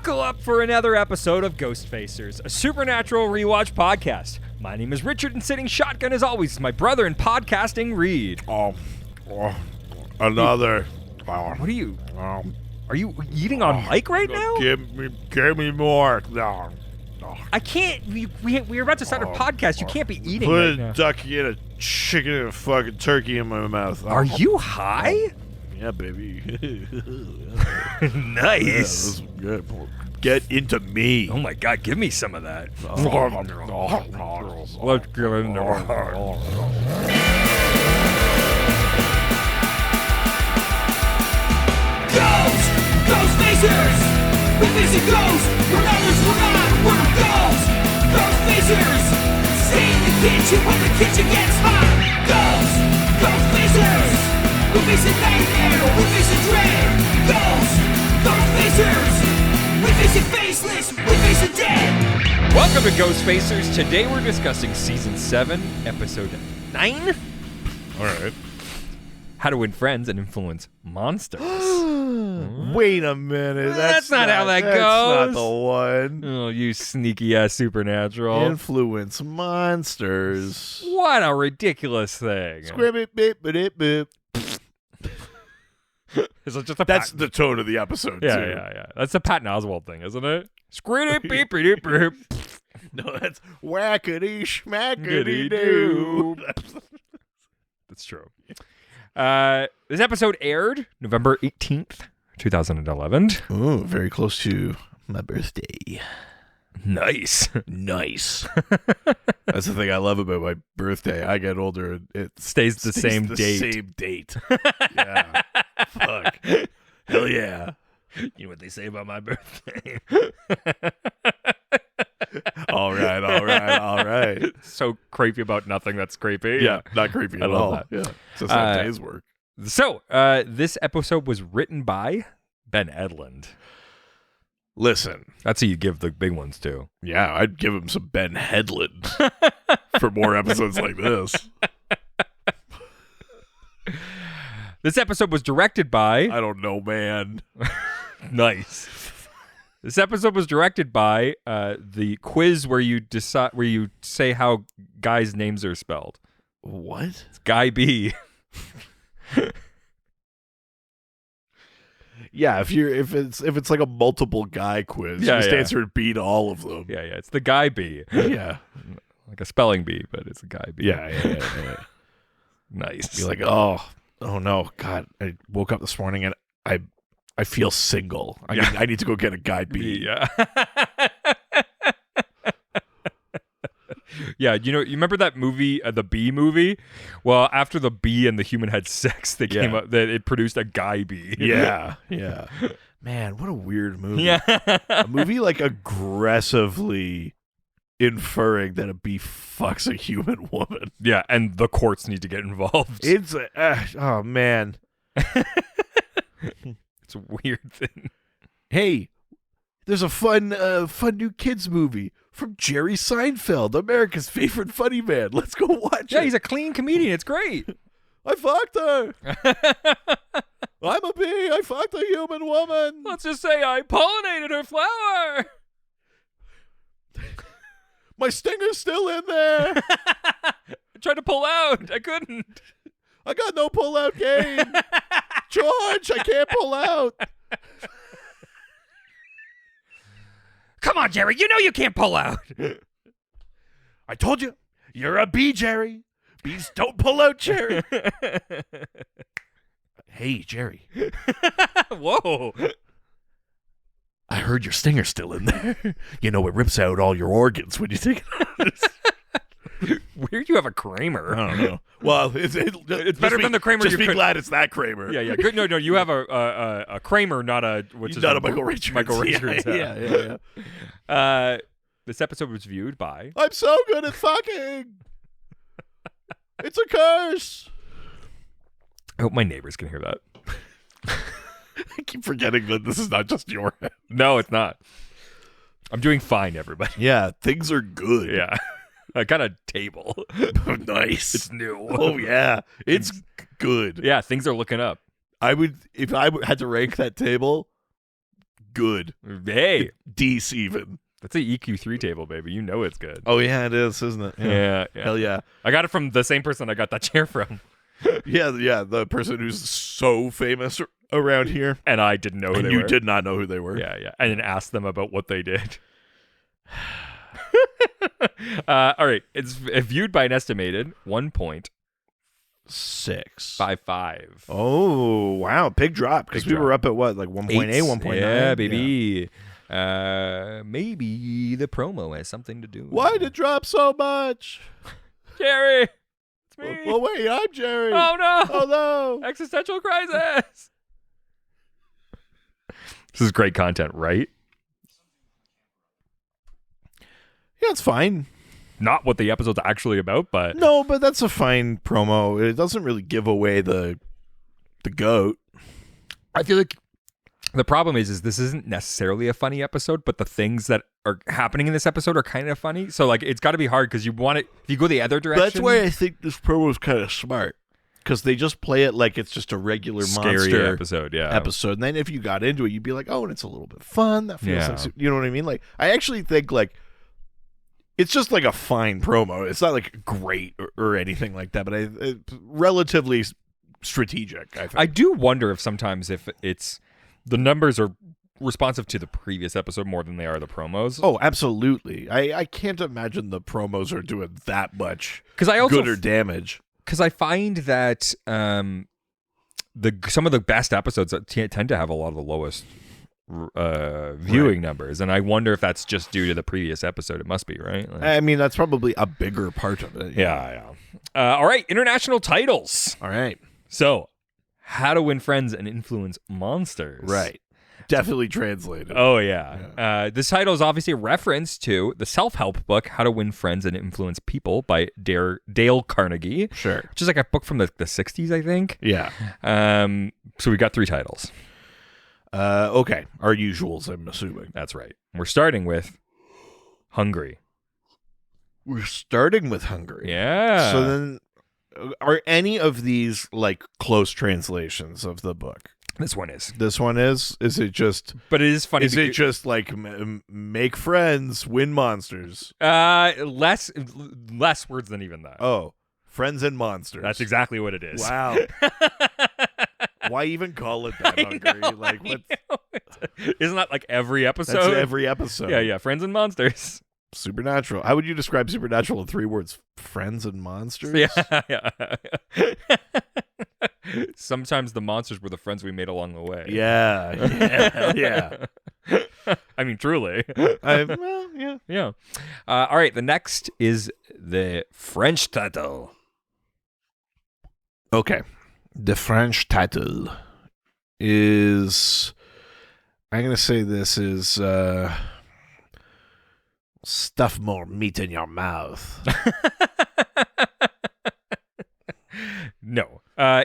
Buckle up for another episode of Ghost Facers, a supernatural rewatch podcast. My name is Richard, and sitting shotgun as always is my brother in podcasting, Reed. Another. What are you? Are you eating on mic right now? Give me more. No. I can't. We're about to start a podcast. You can't be eating Put right a now. ducky and a chicken and a fucking turkey in my mouth. Are you high? Yeah, baby. Nice. Yeah, this is good. Get into me. Oh my God, give me some of that. Let's get into Ghost! Ghost Facers! We're facing ghosts! We're others, we're not! We're ghosts! Ghost Facers! Stay in the kitchen when the kitchen gets hot! Ghosts! Ghost Facers! We're facing nightmare! We're facing dread! Ghosts! Ghost Facers! We're facing faceless! We're facing dead! Welcome to Ghost Facers. Today we're discussing Season 7, Episode 9. All right. How to win friends and influence monsters. Wait a minute. That's not how that That's goes. not the one. Oh, you sneaky ass supernatural. Influence monsters. What a ridiculous thing. Squibbit bip bip bip. Is it just a That's Pat- the tone of the episode, yeah, too. yeah. That's a Patton Oswalt thing, isn't it? Squiddy beep beep beep. No, that's whackity schmackity doo. That's true. This episode aired November 18th, 2011. Ooh, very close to my birthday. Nice. Nice. That's the thing I love about my birthday. I get older and it Stays the same the date. Same date. Yeah. Fuck. Hell yeah. You know what they say about my birthday? All right. So creepy about nothing that's creepy. Yeah, not creepy I at love all. that. Yeah. It's just how days work. So, this episode was written by Ben Edlund. Listen. That's who you give the big ones to. Yeah, I'd give him some Ben Headland for more episodes like this. This episode was directed by... I don't know, man. Nice. This episode was directed by the quiz where you decide, where you say how guys' names are spelled. What? It's Guy B. Yeah, if it's like a multiple guy quiz, Yeah, you just yeah. answer B to all of them. Yeah, it's the Guy B. Yeah. Like a spelling bee, but it's a Guy B. Yeah. Nice. Be like, oh no, God, I woke up this morning and I feel single. I need to go get a guy B. Yeah. Yeah, you remember that movie, the Bee movie? Well, after the bee and the human had sex, they came Yeah. up that it produced a Guy Bee. Yeah. Man, what a weird movie. Yeah. A movie like aggressively inferring that a bee fucks a human woman. Yeah, and the courts need to get involved. It's oh man. It's a weird thing. Hey, there's a fun new kids movie from Jerry Seinfeld, America's favorite funny man. Let's go watch Yeah, it. he's a clean comedian. It's great. I fucked her. I'm a bee. I fucked a human woman. Let's just say I pollinated her flower. My stinger's still in there. I tried to pull out. I couldn't. I got no pull-out game. George, I can't pull out. Come on, Jerry. You know you can't pull out. I told you, you're a bee, Jerry. Bees don't pull out, Jerry. Hey, Jerry. Whoa. I heard your stinger's still in there. You know, it rips out all your organs when you take it out. Weird you have a Kramer. I don't know. Well, it's better than the Kramer Just you be could- glad it's that Kramer. Yeah. Good. No, you have a Kramer, not a... What's his Not name? a Michael Richards. Michael Richards. Yeah. This episode was viewed by... I'm so good at fucking. It's a curse. I hope my neighbors can hear that. I keep forgetting that this is not just your head. No, it's not. I'm doing fine, everybody. Yeah, things are good. Yeah. I got a table. Nice. It's new. Oh, yeah. It's good. Yeah, things are looking up. If I had to rank that table, good. Hey, Dece even. that's a EQ3 table, baby. You know it's good. Oh yeah, it is, isn't it? Yeah. Hell yeah. I got it from the same person I got that chair from, Yeah, the person who's so famous around here. and I didn't know who And they you were. did not know who they were. Yeah. And then asked them about what they did. All right. It's viewed by an estimated 1.55. 6. Oh, Oh, wow. Big drop. Because Big we were drop. up at what, like 1.8, 1.9? Yeah, baby. Maybe the promo has something to do with Why did it drop so much? Jerry? It's me. Well, wait, I'm Jerry. Oh, no. Oh, no. Existential crisis. This is great content, right? Yeah, it's fine. Not what the episode's actually about, but No, but that's a fine promo. It doesn't really give away the goat. I feel like the problem is this isn't necessarily a funny episode, but the things that are happening in this episode are kind of funny. So like it's got to be hard because you want it. If you go the other direction, That's why I think this promo is kind of smart. Because they just play it like it's just a regular scary monster episode. Yeah, episode. And then if you got into it, you'd be like, oh, and it's a little bit fun. That feels Yeah. like, you know what I mean? Like, I actually think like it's just like a fine promo. It's not like great or anything like that, but it's relatively strategic, I think. I do wonder if sometimes if it's the numbers are responsive to the previous episode more than they are the promos. Oh, absolutely. I can't imagine the promos are doing that much because I also good or damage. because I find that some of the best episodes tend to have a lot of the lowest viewing numbers, and I wonder if that's just due to the previous episode. It must be, right? Like, I mean, that's probably a bigger part of it. yeah. All right, international titles. All right. So, How to Win Friends and Influence Monsters. Right. Definitely translated. Oh, yeah. This title is obviously a reference to the self-help book, How to Win Friends and Influence People by Dale Carnegie, Sure. which is like a book from the 60s, I think. Yeah. So we got 3 titles. Okay. Our usuals, I'm assuming. That's right. We're starting with Hungry. We're starting with Hungary. Yeah. So then, are any of these like close translations of the book? This one is. This one is? Is it just? But it is funny. Is it just like make friends, win monsters? less words than even that. Oh, friends and monsters. That's exactly what it is. Wow. Why even call it that, Hungary? Like, what? Isn't that like every episode? That's every episode. Yeah. Friends and monsters. Supernatural. How would you describe Supernatural in 3 words? Friends and monsters? Yeah. Sometimes the monsters were the friends we made along the way. Yeah. I mean, truly. Well, yeah. Yeah. All right. The next is the French title. Okay. The French title is, I'm going to say this is stuff more meat in your mouth. No.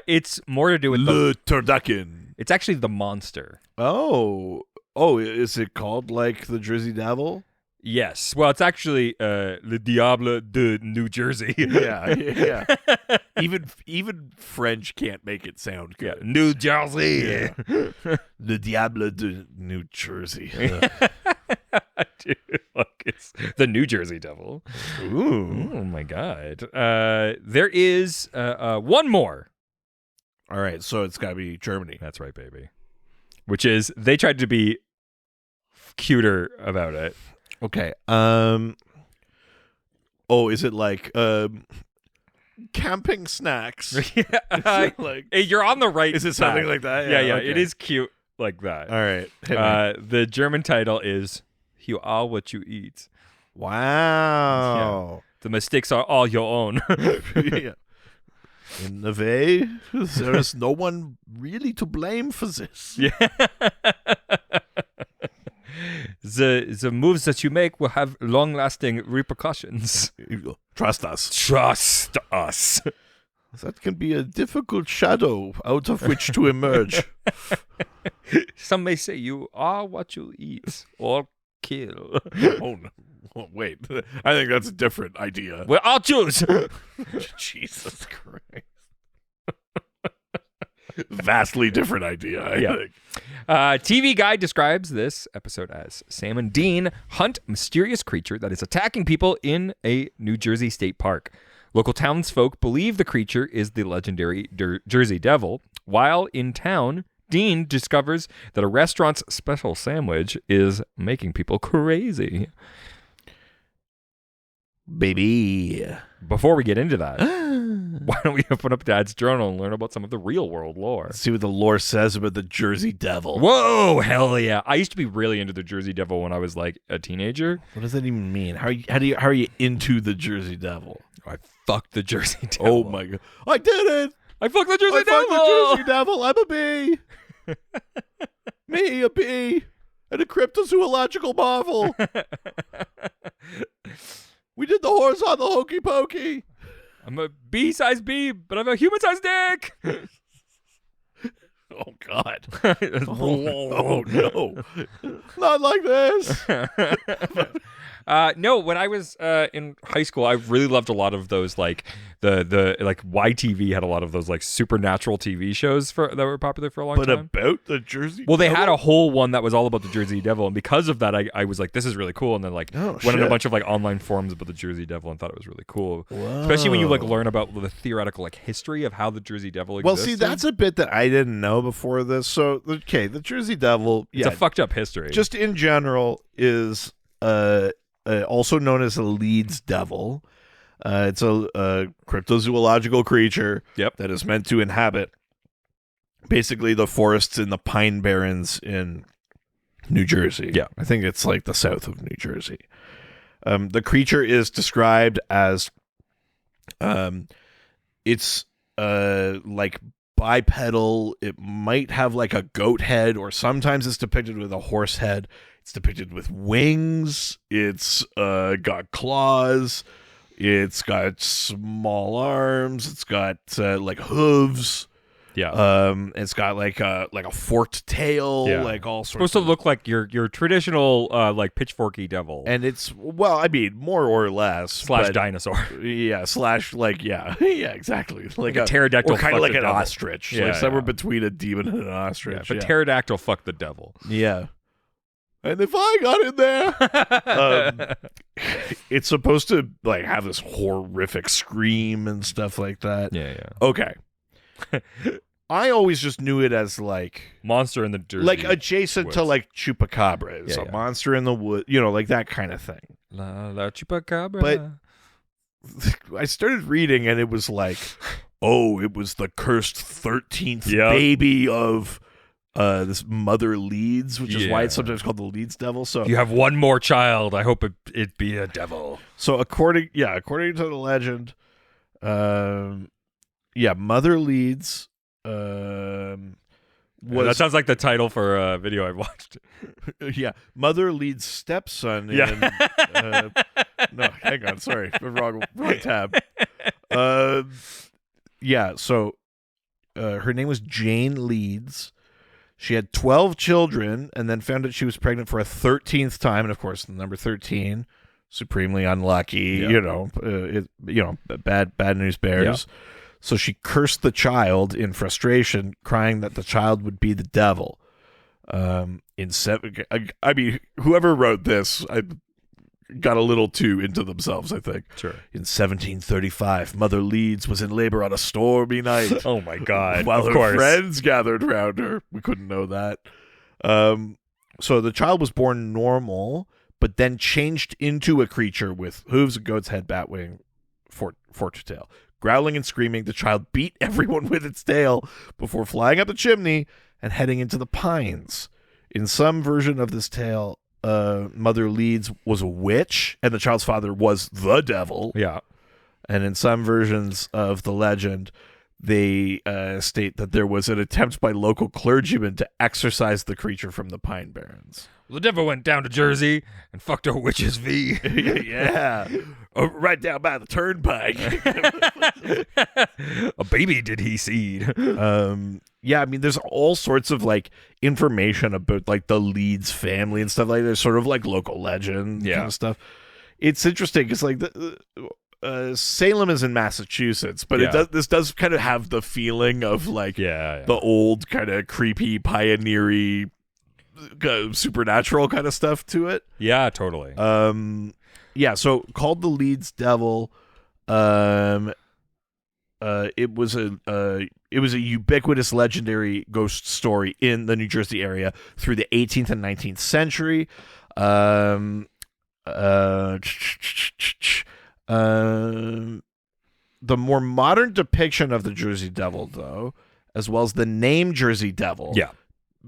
It's more to do with Le Turducken. It's actually the monster. Oh, is it called like the Jersey Devil? Yes. Well, it's actually Le Diable de New Jersey. Yeah. Even French can't make it sound Yeah, good. New Jersey. Le Diable de New Jersey. Dude, look, it's the New Jersey Devil. Ooh. Oh my God. There is one more. All right, so it's got to be Germany. That's right, baby. Which is they tried to be cuter about it. Okay. Is it like camping snacks? Is it like, Hey, you're on the right. is it something path. like that? Yeah. Okay. It is cute like that. All right. Hit me. The German title is "You Are What You Eat." Wow. The mistakes are all your own. Yeah. In a way, there is no one really to blame for this. Yeah. The moves that you make will have long-lasting repercussions. Trust us. Trust us. That can be a difficult shadow out of which to emerge. Some may say you are what you eat or kill. Oh, no. Oh, wait. I think that's a different idea. Well, I'll choose. Jesus Christ. Vastly different idea, I think. TV Guide describes this episode as Sam and Dean hunt mysterious creature that is attacking people in a New Jersey state park. Local townsfolk believe the creature is the legendary Jersey Devil. While in town, Dean discovers that a restaurant's special sandwich is making people crazy. Baby. Before we get into that, why don't we open up Dad's journal and learn about some of the real world lore? Let's see what the lore says about the Jersey Devil. Whoa, hell yeah. I used to be really into the Jersey Devil when I was like a teenager. What does that even mean? How are you into the Jersey Devil? I fucked the Jersey Devil. Oh my god. I did it. I fucked the Jersey I Devil. fucked the Jersey Devil. I'm a bee. Me, a bee. And a cryptozoological marvel. We did the horse on the hokey pokey. I'm a bee-sized bee, but I'm a human-sized dick. Oh God. Oh no. Not like this. No, when I was in high school, I really loved a lot of those, like the like YTV had a lot of those like supernatural TV shows that were popular for a long But time. about the Jersey Well, they Devil? had a whole one that was all about the Jersey Devil, and because of that, I was like, this is really cool, and then like Oh, went on a shit. bunch of like online forums about the Jersey Devil and thought it was really cool. Especially when you like learn about the theoretical like history of how the Jersey Devil exists. Well, see, that's a bit that I didn't know before this. So, okay, the Jersey Devil, it's a fucked up history. just in general, is also known as a Leeds Devil. It's a cryptozoological creature Yep. that is meant to inhabit basically the forests in the Pine Barrens in New Jersey. Yeah. I think it's like the south of New Jersey. The creature is described as it's like bipedal. It might have like a goat head, or sometimes it's depicted with a horse head. It's depicted with wings. It's got claws. It's got small arms. It's got like hooves. yeah. It's got like a forked tail. Yeah. Like all sorts. Supposed to look like your traditional like pitchforky devil And it's, well, I mean, more or less slash but- dinosaur. Yeah, slash like yeah, yeah, exactly. Like a pterodactyl or kind of fucked like the an devil. ostrich. Yeah, like somewhere yeah. between a demon and an Yeah, ostrich. but Yeah, pterodactyl fucked the devil. yeah. And if I got in there, it's supposed to like have this horrific scream and stuff like that. Yeah, yeah. Okay. I always just knew it as like Monster in the Jersey. like adjacent to woods. like chupacabras, Yeah, a yeah. monster in the wood, like that kind of thing. La la chupacabra. But I started reading and it was like, oh, it was the cursed 13th Yep. baby of this Mother Leeds, which is why Yeah. it's sometimes called the Leeds Devil. So if you have one more child, I hope it be a devil. So according to the legend, Mother Leeds That was sounds like the title for a video I've watched. Mother Leeds' stepson in no, hang on, sorry, wrong tab. So her name was Jane Leeds. She had 12 children and then found out she was pregnant for a 13th time, and of course the number 13, supremely unlucky. Yeah. Bad news bears. So she cursed the child in frustration, crying that the child would be the devil. I mean, whoever wrote this, I got a little too into themselves, I think. Sure. In 1735, Mother Leeds was in labor on a stormy night. Oh my God. While of her course. friends gathered round her. We couldn't know that. So the child was born normal, but then changed into a creature with hooves, a goat's head, bat wing, forked tail. Growling and screaming, the child beat everyone with its tail before flying up the chimney and heading into the pines. In some version of this tale, Mother Leeds was a witch, and the child's father was the devil. Yeah. And in some versions of the legend, they state that there was an attempt by local clergymen to exorcise the creature from the Pine Barrens. The devil went down to Jersey and fucked a witch's V. Yeah. Right down by the turnpike. A baby did he seed. I mean, there's all sorts of like information about like the Leeds family and stuff like that. There's sort of like local legend kind of stuff. It's interesting because like Salem is in Massachusetts, but this does kind of have the feeling of like the old kind of creepy pioneery supernatural kind of stuff to it. Yeah, totally. So called the Leeds Devil. It was a ubiquitous legendary ghost story in the New Jersey area through the 18th and 19th century. The more modern depiction of the Jersey Devil, though, as well as the name Jersey Devil,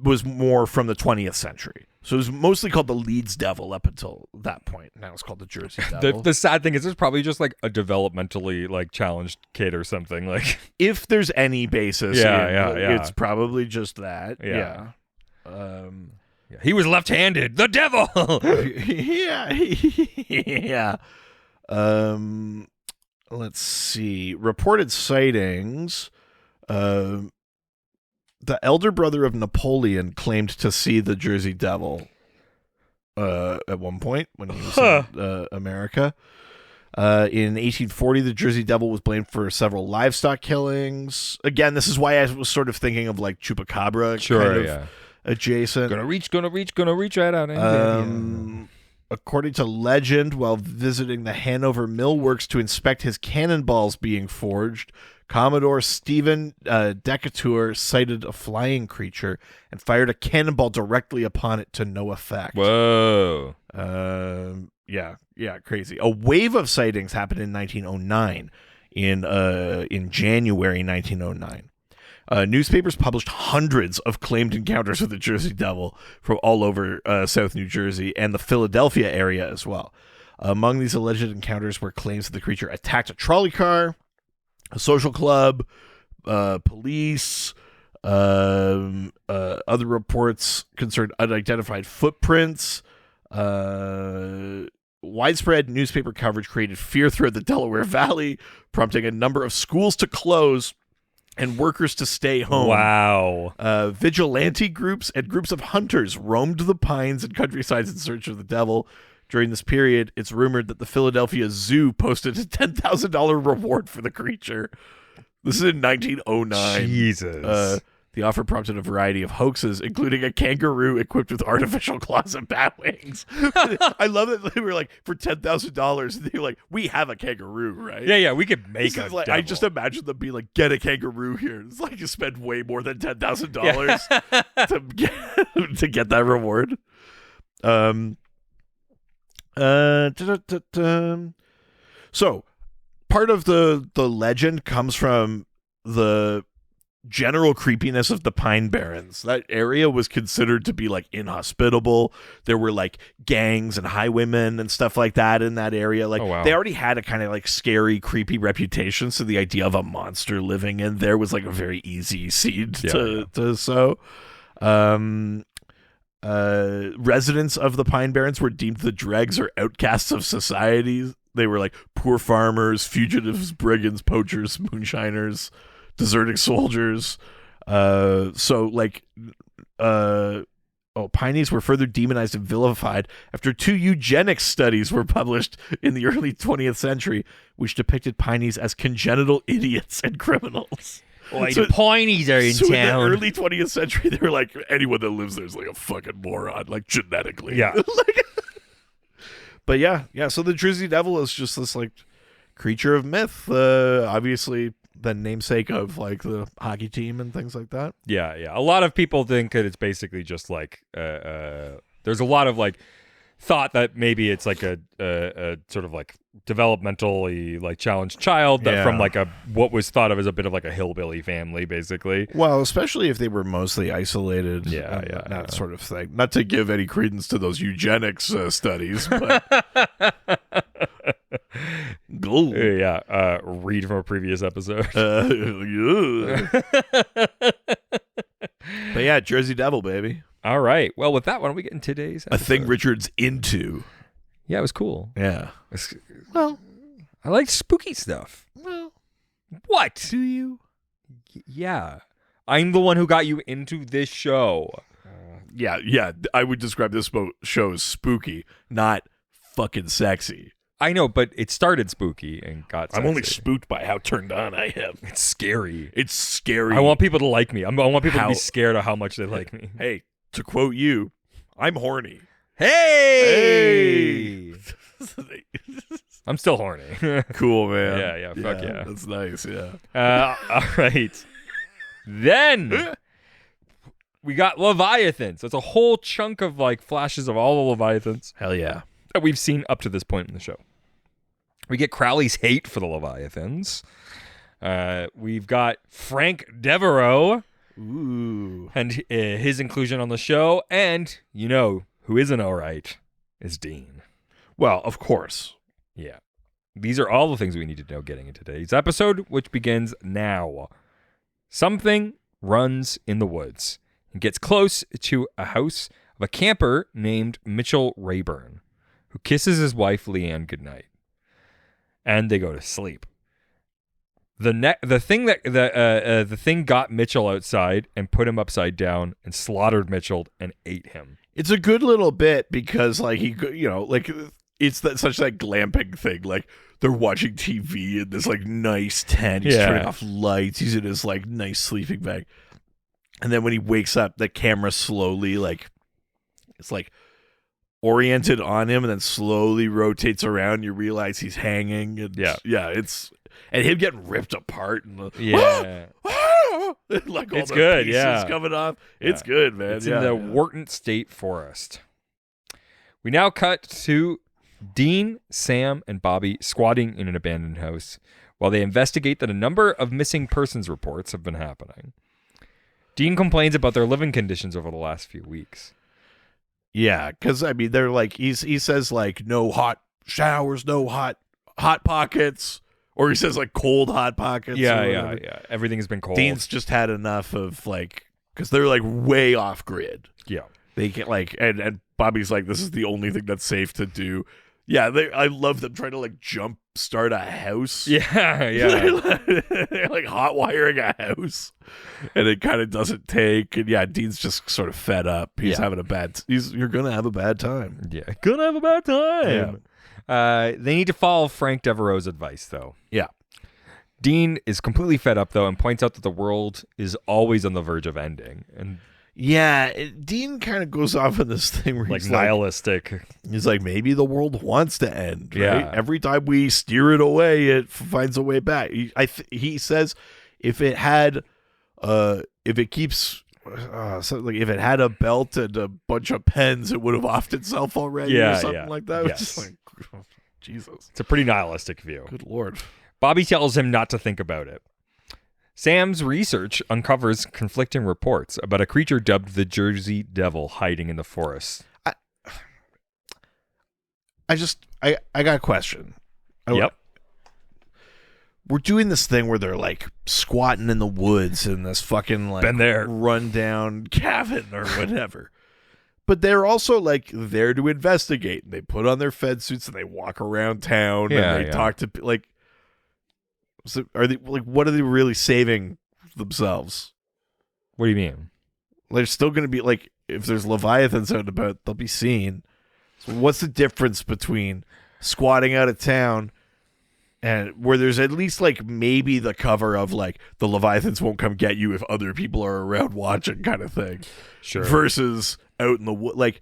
was more from the 20th century. So it was mostly called the Leeds Devil up until that point. Now it's called the Jersey Devil. The sad thing is, it's probably just like a developmentally like challenged kid or something. Like, if there's any basis, it's probably just that. Yeah. He was left-handed. The devil. Yeah. Let's see. Reported sightings. The elder brother of Napoleon claimed to see the Jersey Devil at one point when he was in America. In 1840, the Jersey Devil was blamed for several livestock killings. Again, this is why I was sort of thinking of like Chupacabra kind of adjacent. Gonna reach right out. According to legend, while visiting the Hanover Mill Works to inspect his cannonballs being forged, Commodore Stephen Decatur sighted a flying creature and fired a cannonball directly upon it to no effect. Whoa. Yeah, crazy. A wave of sightings happened in 1909, in January 1909. Newspapers published hundreds of claimed encounters with the Jersey Devil from all over South New Jersey and the Philadelphia area as well. Among these alleged encounters were claims that the creature attacked a trolley car, a social club, police. Other reports concerned unidentified footprints. Widespread newspaper coverage created fear throughout the Delaware Valley, prompting a number of schools to close and workers to stay home. Wow. Vigilante groups and groups of hunters roamed the pines and countrysides in search of the devil. During this period, it's rumored that the Philadelphia Zoo posted a $10,000 reward for the creature. This is in 1909. Jesus. The offer prompted a variety of hoaxes, including a kangaroo equipped with artificial claws and bat wings. I love that they were like, for $10,000, they were like, we have a kangaroo, right? Yeah, we could make a like, devil. I just imagine them being like, get a kangaroo here. It's like you spend way more than $10,000 to get that reward. So part of the legend comes from the general creepiness of the Pine Barrens. That area was considered to be like inhospitable. There were like gangs and highwaymen and stuff like that in that area. Like they already had a kind of like scary, creepy reputation. So the idea of a monster living in there was like a very easy seed to sow. Residents of the Pine Barrens were deemed the dregs or outcasts of society. They were like poor farmers, fugitives, brigands, poachers, moonshiners, deserting soldiers. Pineys were further demonized and vilified after 2 eugenics studies were published in the early 20th century, which depicted Pineys as congenital idiots and criminals. Like, the Pineys are in town. In the early 20th century, they were like, anyone that lives there is like a fucking moron, like genetically. Yeah. But yeah, so the Jersey Devil is just this like creature of myth, obviously the namesake of like the hockey team and things like that. Yeah. A lot of people think that it's basically just like there's a lot of like thought that maybe it's like a sort of like developmentally like challenged child that from like what was thought of as a bit of like a hillbilly family, basically. Well, especially if they were mostly isolated. That sort of thing. Not to give any credence to those eugenics studies, but read from a previous episode. But yeah, Jersey Devil, baby. All right. Well, with that, why don't we get in today's episode? A thing Richard's into. Yeah, it was cool. Yeah. Well, I like spooky stuff. Well, what? Do you? Yeah. I'm the one who got you into this show. Yeah. I would describe this show as spooky, not fucking sexy. I know, but it started spooky and got I'm only sexy. spooked by how turned on I am. It's scary. It's scary. I want people to like me. I want people to How- be scared of how much they like me. Hey, to quote you, I'm horny. Hey! I'm still horny. Cool, man. Yeah, fuck yeah. That's nice, yeah. All right. Then we got Leviathans. So it's a whole chunk of like flashes of all the Leviathans Hell yeah. that we've seen up to this point in the show. We get Crowley's hate for the Leviathans. We've got Frank Devereaux Ooh. and his inclusion on the show. And you know who isn't all right is Dean. Well, of course. Yeah. These are all the things we need to know getting into today's episode, which begins now. Something runs in the woods and gets close to a house of a camper named Mitchell Rayburn, who kisses his wife Leanne goodnight. And they go to sleep. The thing got Mitchell outside and put him upside down and slaughtered Mitchell and ate him. It's a good little bit because, like, it's such that glamping thing. Like, they're watching TV in this, like, nice tent. He's Yeah. turning off lights. He's in his, like, nice sleeping bag. And then when he wakes up, the camera slowly, like, it's, like, oriented on him and then slowly rotates around. You realize he's hanging. And, and him getting ripped apart. And Yeah. like all It's the good, pieces yeah. coming off. Yeah. It's good, man. It's in the Wharton State Forest. We now cut to Dean, Sam, and Bobby squatting in an abandoned house while they investigate that a number of missing persons reports have been happening. Dean complains about their living conditions over the last few weeks. Yeah, because I mean, they're like he says like no hot showers, no hot pockets, or he says like cold hot pockets. or whatever. Yeah. Everything has been cold. Dean's just had enough of like because they're like way off grid. Yeah. They get like and Bobby's like this is the only thing that's safe to do. Yeah, I love them trying to like jump start a house. Yeah. They're like hot wiring a house, and it kind of doesn't take. And yeah, Dean's just sort of fed up. He's having a bad. You're gonna have a bad time. Yeah. Gonna have a bad time. They need to follow Frank Devereaux's advice, though. Yeah. Dean is completely fed up, though, and points out that the world is always on the verge of ending. And Yeah, Dean kind of goes off on this thing where like he's nihilistic. he's like, maybe the world wants to end. Right? Yeah. Every time we steer it away, it finds a way back. He says, if it had, if it keeps, like if it had a belt and a bunch of pens, it would have offed itself already, or something like that. Yes. It's just like, oh, Jesus, It's a pretty nihilistic view. good Lord. Bobby tells him not to think about it. Sam's research uncovers conflicting reports about a creature dubbed the Jersey Devil hiding in the forest. I got a question. Yep. We're doing this thing where they're like squatting in the woods in this fucking like Been there. rundown cabin or whatever. But they're also like there to investigate. They put on their fed suits and they walk around town Yeah, and they yeah. talk to like. So are they like? What are they really saving themselves? What do you mean? They're still going to be like if there's leviathans out and about, they'll be seen. So what's the difference between squatting out of town and where there's at least like maybe the cover of like the leviathans won't come get you if other people are around watching kind of thing, Sure. versus out in the wood like.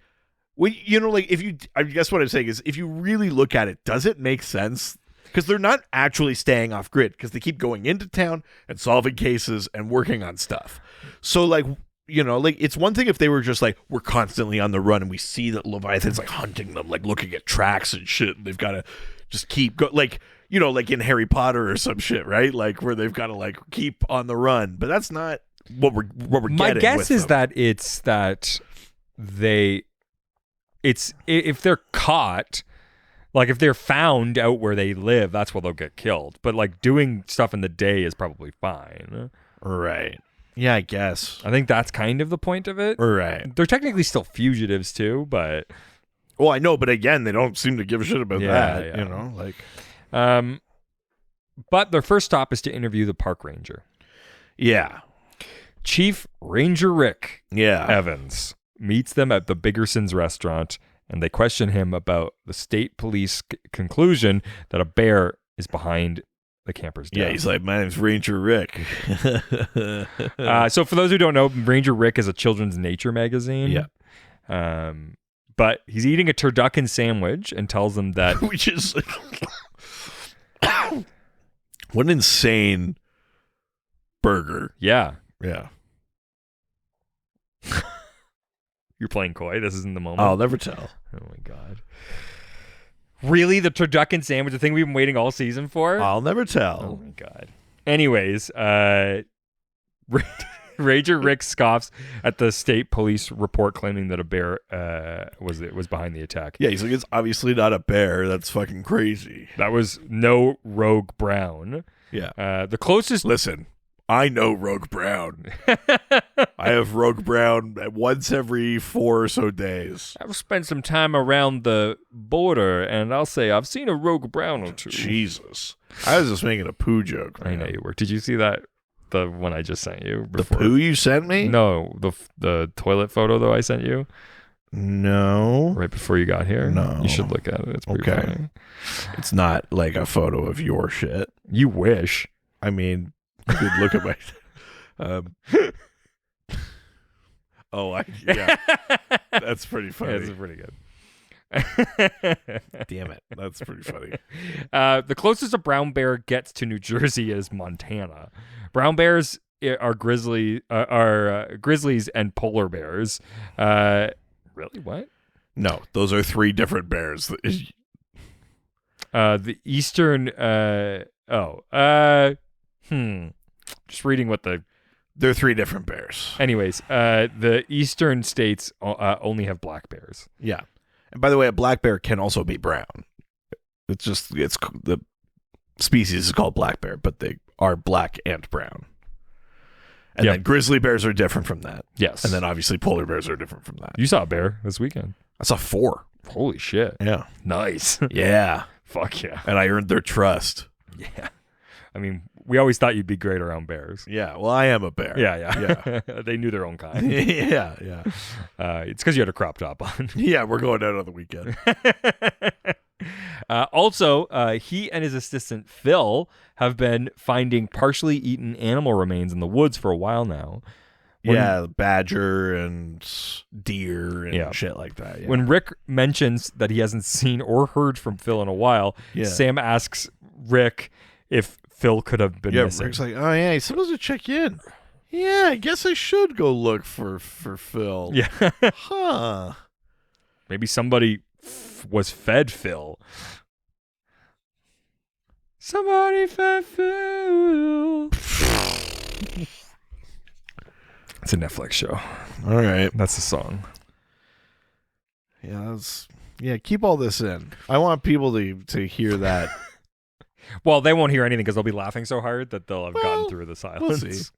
Well, you know, like if you, I guess what I'm saying is if you really look at it, does it make sense? Because they're not actually staying off grid because they keep going into town and solving cases and working on stuff. So like, you know, like it's one thing if they were just like, we're constantly on the run and we see that Leviathan's like hunting them, like looking at tracks and shit. And they've got to just keep go like, you know, like in Harry Potter or some shit, right? Like where they've got to like keep on the run. But that's not what we're getting. My guess with is them. that it's that it's if they're caught, like if they're found out where they live, that's where they'll get killed. But like doing stuff in the day is probably fine. Right. Yeah, I guess. I think that's kind of the point of it. Right. They're technically still fugitives too, but Well, I know, but again, they don't seem to give a shit about Yeah, that. yeah. You know, like but their first stop is to interview the park ranger. yeah, Chief Ranger Rick yeah. Evans meets them at the Biggerson's restaurant and they question him about the state police conclusion that a bear is behind the camper's death. Yeah, he's like, my name's Ranger Rick. So for those who don't know, Ranger Rick is a children's nature magazine. Yeah. But he's eating a turducken sandwich and tells them that Which is what an insane burger. yeah, Yeah. you're playing coy. This isn't the moment. I'll never tell. Oh my god. Really? The turducken sandwich, the thing we've been waiting all season for? I'll never Oh tell. my god. Anyways, Ranger Rick scoffs at the state police report claiming that a bear was behind the attack. Yeah, he's like, it's obviously not a bear. That's fucking crazy. That was no Rogue Brown. Yeah. The closest Listen, I know Rogue Brown. I have Rogue Brown once every 4 or so days. I've spent some time around the border, and I'll say I've seen a Rogue Brown or two. Jesus. I was just making a poo joke, I man. know you were. Did you see that? The one I just sent you. The Before? poo you sent me? No, the toilet photo though I sent you No. right before you got here. No. You should look at it. It's pretty Okay. funny. It's not like a photo of your shit. You wish. I mean, you could look at my... yeah. That's pretty Yeah, funny. it's pretty good. Damn it. That's pretty funny. The closest a brown bear gets to New Jersey is Montana. Brown bears are grizzlies and polar bears. Really? What? No, those are 3 different bears. The eastern. Just reading what the. They're 3 different bears. Anyways, the eastern states only have black bears. Yeah. And by the way, a black bear can also be brown. It's the species is called black bear, but they are black and brown. And Yeah. then grizzly bears are different from that. Yes. And then obviously polar bears are different from that. You saw a bear this weekend. I saw 4. Holy shit. Yeah. Nice. Yeah. Fuck yeah. And I earned their trust. Yeah. I mean, we always thought you'd be great around bears. Yeah. Well, I am a bear. Yeah. They knew their own kind. yeah. It's because you had a crop top on. Yeah, we're going out on the weekend. Also, he and his assistant Phil have been finding partially eaten animal remains in the woods for a while now. Yeah, badger and deer and Yeah. shit like that. Yeah. When Rick mentions that he hasn't seen or heard from Phil in a while, Yeah. Sam asks Rick if Phil could have been missing. Rick's like, oh yeah, he's supposed to check in. Yeah, I guess I should go look for Phil. Yeah. Huh. Maybe somebody was fed Phil. Somebody fed Phil. It's a Netflix show. All right. That's the song. Yeah, keep all this in. I want people to hear that. Well, they won't hear anything because they'll be laughing so hard that they'll have gotten Well, through the we'll silence.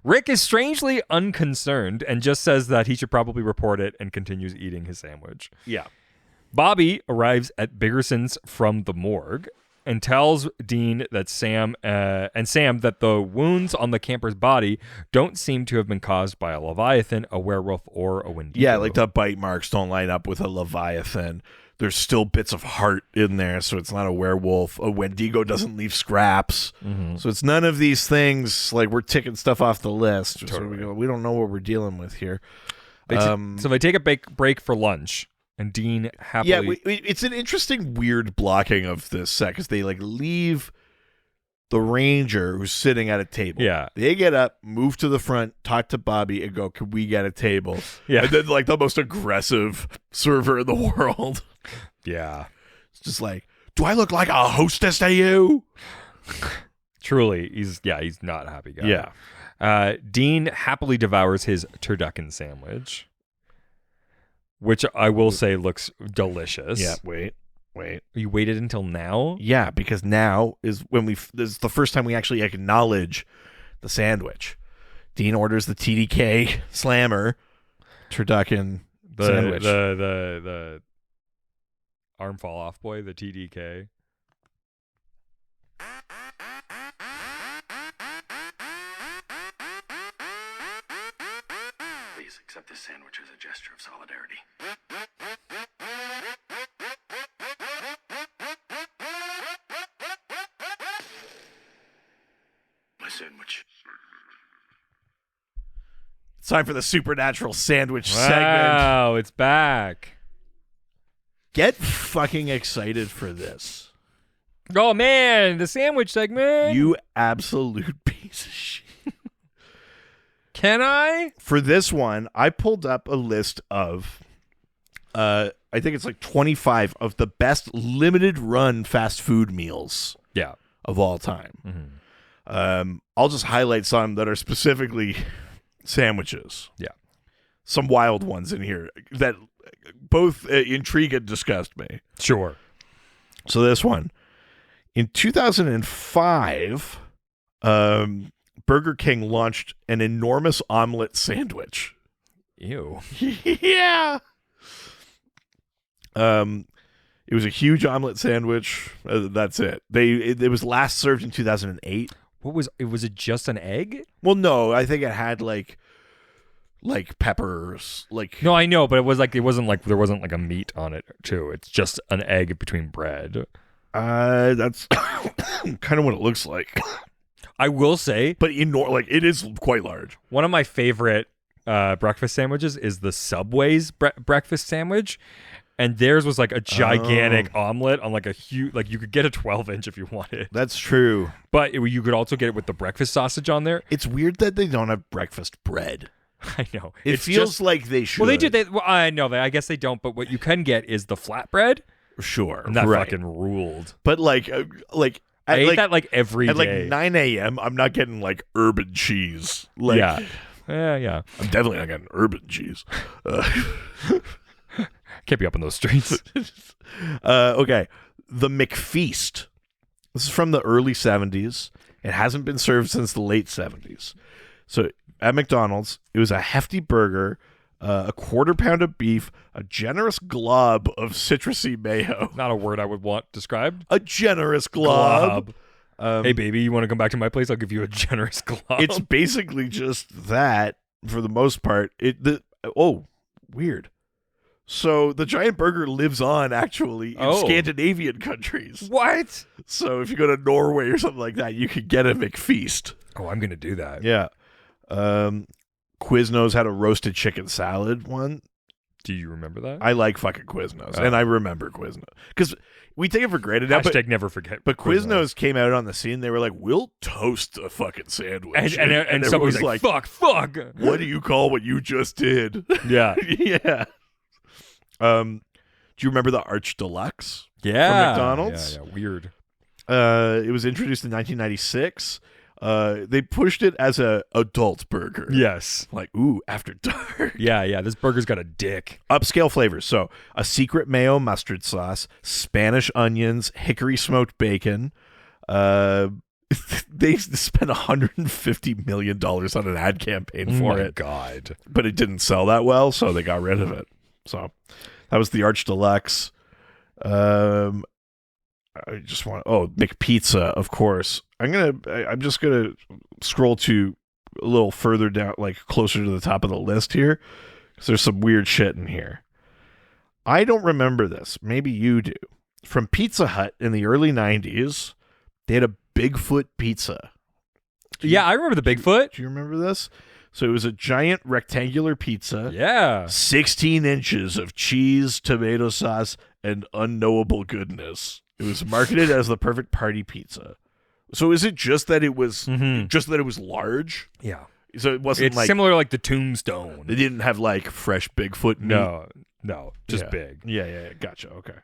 Rick is strangely unconcerned and just says that he should probably report it and continues eating his sandwich. Yeah. Bobby arrives at Biggerson's from the morgue and tells Dean that Sam that the wounds on the camper's body don't seem to have been caused by a Leviathan, a werewolf, or a Wendigo. Yeah, like the bite marks don't line up with a Leviathan. There's still bits of heart in there, so it's not a werewolf. A Wendigo doesn't leave scraps. Mhm. So it's none of these things. Like, we're ticking stuff off the list. So Totally. we don't know what we're dealing with here. So they take a break for lunch, and Dean happily... Yeah, it's an interesting, weird blocking of this set because they like leave the ranger who's sitting at a table. Yeah. They get up, move to the front, talk to Bobby, and go, "Can we get a table?" Yeah. And then like the most aggressive server in the world. Yeah. It's just like, "Do I look like a hostess to you?" Truly, he's not a happy guy. Dean happily devours his turducken sandwich, which I will say looks delicious. Yeah. Wait. You waited until now? Yeah, because now is when this is the first time we actually acknowledge the sandwich. Dean orders the TDK slammer turducken sandwich. The arm fall off boy, the TDK. Please accept this sandwich as a gesture of solidarity. sandwich. It's time for the supernatural sandwich segment. Wow, it's back. Get fucking excited for this. Oh man, the sandwich segment. You absolute piece of shit. Can I? For this one, I pulled up a list of, I think it's like 25 of the best limited run fast food meals Yeah. of all time. I'll just highlight some that are specifically sandwiches. Yeah. Some wild ones in here that both intrigue and disgust me. Sure. So this one, in 2005, Burger King launched an enormous omelet sandwich. Ew. Yeah. It was a huge omelet sandwich. That's it. It was last served in 2008. What was it? Was it just an egg? Well, no, I think it had like peppers, like No, I know, but it wasn't like there wasn't like a meat on it too. It's just an egg between bread. that's kind of what it looks like. I will say, But it is quite large. one of my favorite breakfast sandwiches is the Subway's breakfast sandwich, and theirs was like a gigantic omelet on like a huge, like you could get a 12-inch if you wanted, That's true. but you could also get it with the breakfast sausage on there. It's weird that they don't have breakfast bread. I know It feels just, like they should. well, they do. Well, I know that. I guess they don't. But what you can get is the flatbread, Sure, and that right. fucking ruled. But I I ate that like every at day. like 9 a.m. I'm not getting like urban cheese. Like, yeah. Yeah. I'm definitely not getting urban cheese. Can't be up in those streets. Okay, the McFeast. This is from the early 70s. It hasn't been served since the late 70s. So at McDonald's, it was a hefty burger, a quarter pound of beef, a generous glob of citrusy mayo. Not a word I would want described. A generous glob. Hey, baby, you want to come back to my place? I'll give you a generous glob. It's basically just that for the most part. Weird. So the giant burger lives on actually in Scandinavian countries. what? So if you go to Norway or something like that, you could get a McFeast. Oh, I'm gonna do that. Yeah. Quiznos had a roasted chicken salad one. Do you remember that? I like fucking Quiznos, Oh. and I remember Quiznos because we take it for granted now. Hashtag never forget. But Quiznos came out on the scene. They were like, "We'll toast a fucking sandwich," and somebody's like, "Fuck." "What do you call what you just did?" Yeah. Yeah. Do you remember the Arch Deluxe? Yeah. From McDonald's? Yeah. Weird. It was introduced in 1996. They pushed it as a adult burger. Yes. Like, ooh, after dark. Yeah. This burger's got a dick. Upscale flavors. So a secret mayo mustard sauce, Spanish onions, hickory smoked bacon. They spent $150 million on an ad campaign for it. God. But it didn't sell that well, so they got rid of it. So that was the Arch Deluxe. I just want McPizza, of course. I'm just gonna scroll to a little further down, like closer to the top of the list here, because there's some weird shit in here. I don't remember this. Maybe you do. From Pizza Hut in the early 90s, they had a Bigfoot pizza. Yeah, I remember the Bigfoot. Do you remember this? So it was a giant rectangular pizza. Yeah. 16 inches of cheese, tomato sauce, and unknowable goodness. It was marketed as the perfect party pizza. So is it just that it was large? Yeah. So it wasn't It's like similar like the Tombstone. they didn't have like fresh Bigfoot meat. No, just Yeah. big. Yeah, gotcha. Okay.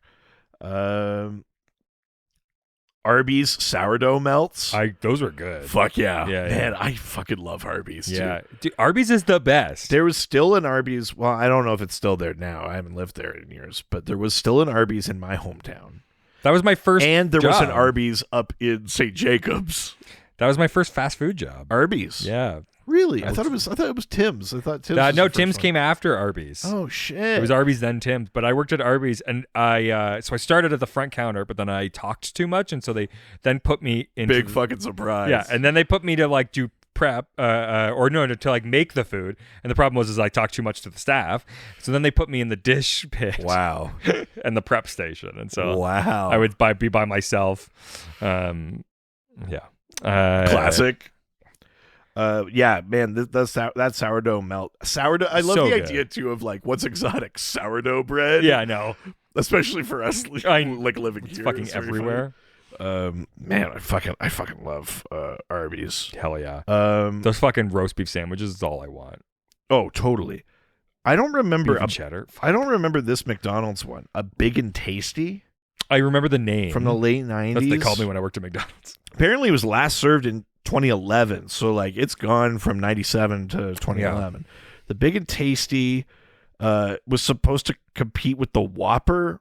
Arby's sourdough melts. Those were good. Fuck yeah. Yeah, Man, yeah. I fucking love Arby's too. Yeah. Dude, Arby's is the best. There was still an Arby's. Well, I don't know if it's still there now. I haven't lived there in years, but there was still an Arby's in my hometown. That was my first And there was an job. Arby's up in St. Jacobs. That was my first fast food job. Arby's. Yeah. Really? I thought it was Tim's. I thought Tim's. was No, the first Tim's one. came after Arby's. Oh shit. It was Arby's then Tim's, but I worked at Arby's and I started at the front counter, but then I talked too much, and so they then put me into big fucking surprise. yeah, and then they put me to like do prep to like make the food, and the problem was I talked too much to the staff, so then they put me in the dish pit Wow. and the prep station, and so Wow. I would be by myself. Yeah. Classic. Yeah, man, that sourdough melt. Sourdough. I love So the good. idea too of like what's exotic sourdough bread. Yeah, I know. especially for us like living It's here. fucking It's very everywhere. funny. Man, I fucking love Arby's. Hell yeah. Those fucking roast beef sandwiches is all I want. Oh, totally. I don't remember. Beef and cheddar. I don't remember this McDonald's one. A Big and Tasty I remember the name from the late 90s. That's what they called me when I worked at McDonald's. Apparently, it was last served in 2011. So, like, it's gone from 97 to 2011. The Big and Tasty was supposed to compete with the Whopper,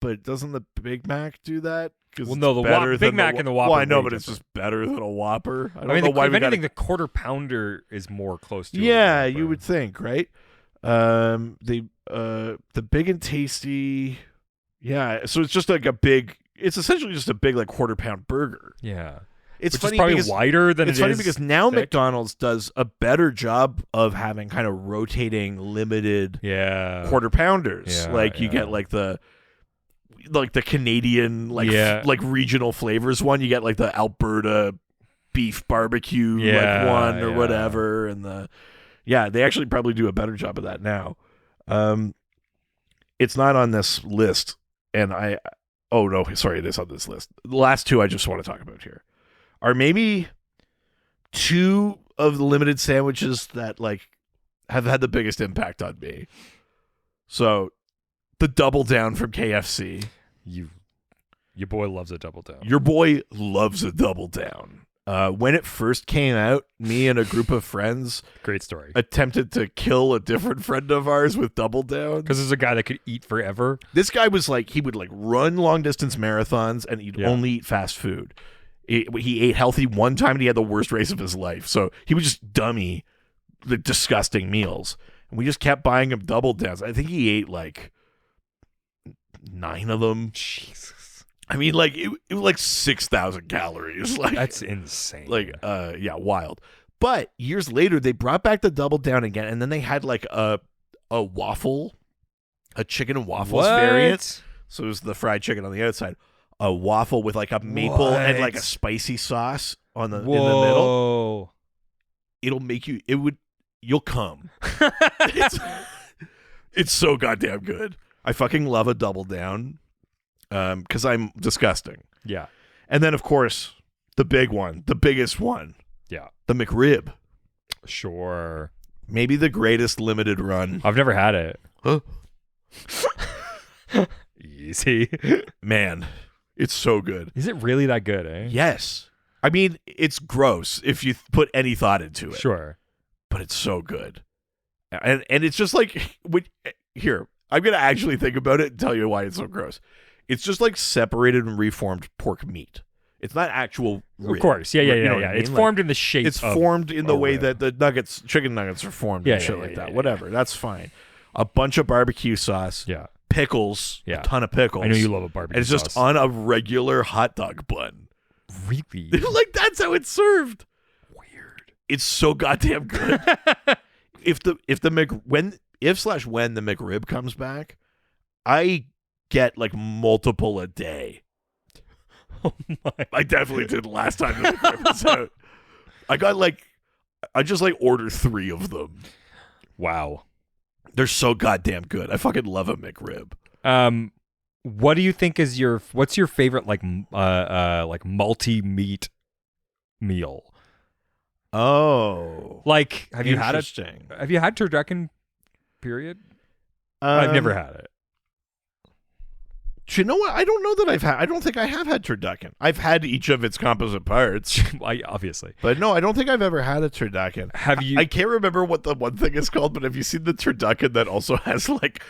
but doesn't the Big Mac do that? Well, no, the Big Mac and the Whopper. Well, I know, way but it's different. just better than a Whopper. I don't I mean, know why if we got. anything, the quarter pounder is more close to. Yeah, a you Whopper. would think, right? The Big and Tasty. Yeah, so it's just like a big. It's essentially just a big like quarter pound burger. Yeah, It's which funny is probably because wider than it's it funny is because now thick. McDonald's does a better job of having kind of rotating limited Yeah, quarter pounders. Yeah, Like you yeah. get like the Canadian Yeah. like regional flavors one. You get like the Alberta beef barbecue Yeah, like one or yeah. whatever, and they actually probably do a better job of that now. It's not on this list, and oh no, sorry, it is on this list. The last two I just want to talk about here are maybe two of the limited sandwiches that like have had the biggest impact on me. So, the Double Down from KFC. Your boy loves a double down. Your boy loves a Double Down. When it first came out, me and a group of friends Great story. attempted to kill a different friend of ours with Double Down. Because there's a guy that could eat forever. This guy was like, he would like run long distance marathons and he'd Yeah. only eat fast food. He ate healthy one time and he had the worst race of his life. So he would just dummy the disgusting meals. And we just kept buying him Double Downs. I think he ate like 9 of them. Jesus, I mean, like it was like 6,000 calories. Like that's insane. yeah, wild. But years later, they brought back the Double Down again, and then they had like a waffle, a chicken and waffles What? variant. So it was the fried chicken on the outside, a waffle with like a maple and like a What? spicy sauce on the Whoa. in the middle. It'll make you. You'll come. It's so goddamn good. I fucking love a Double Down, because I'm disgusting. Yeah. And then of course the big one, the biggest one, Yeah. the McRib. Sure. Maybe the greatest limited run. I've never had it. Huh? Easy. Man, it's so good. Is it really that good, eh? Yes. I mean, it's gross if you put any thought into it, Sure. but it's so good. And it's just like, here, I'm going to actually think about it and tell you why it's so gross. It's just like separated and reformed pork meat. It's not actual rib. Of course. Yeah. You know what I It's mean? formed in the shape It's of formed in the a way rib. that the chicken nuggets are formed Yeah, and yeah, shit yeah, like yeah, that. yeah. Whatever. That's fine. A bunch of barbecue sauce, Yeah. pickles, Yeah. a ton of pickles. I know you love a barbecue And it's just sauce. on a regular hot dog bun. Really? Like, that's how it's served. Weird. It's so goddamn good. If the when the McRib comes back, I get like multiple a day. Oh my. I definitely did last time the McRib was out. I just order 3 of them. Wow. They're so goddamn good. I fucking love a McRib. What do you think is what's your favorite like multi-meat meal? Oh, Like, have you had interesting. turducken? Period. I've never had it. Do you know what? I don't know that I've had. I don't think I have had turducken. I've had each of its composite parts, Obviously. but no, I don't think I've ever had a turducken. Have you? I can't remember what the one thing is called, but have you seen the turducken that also has like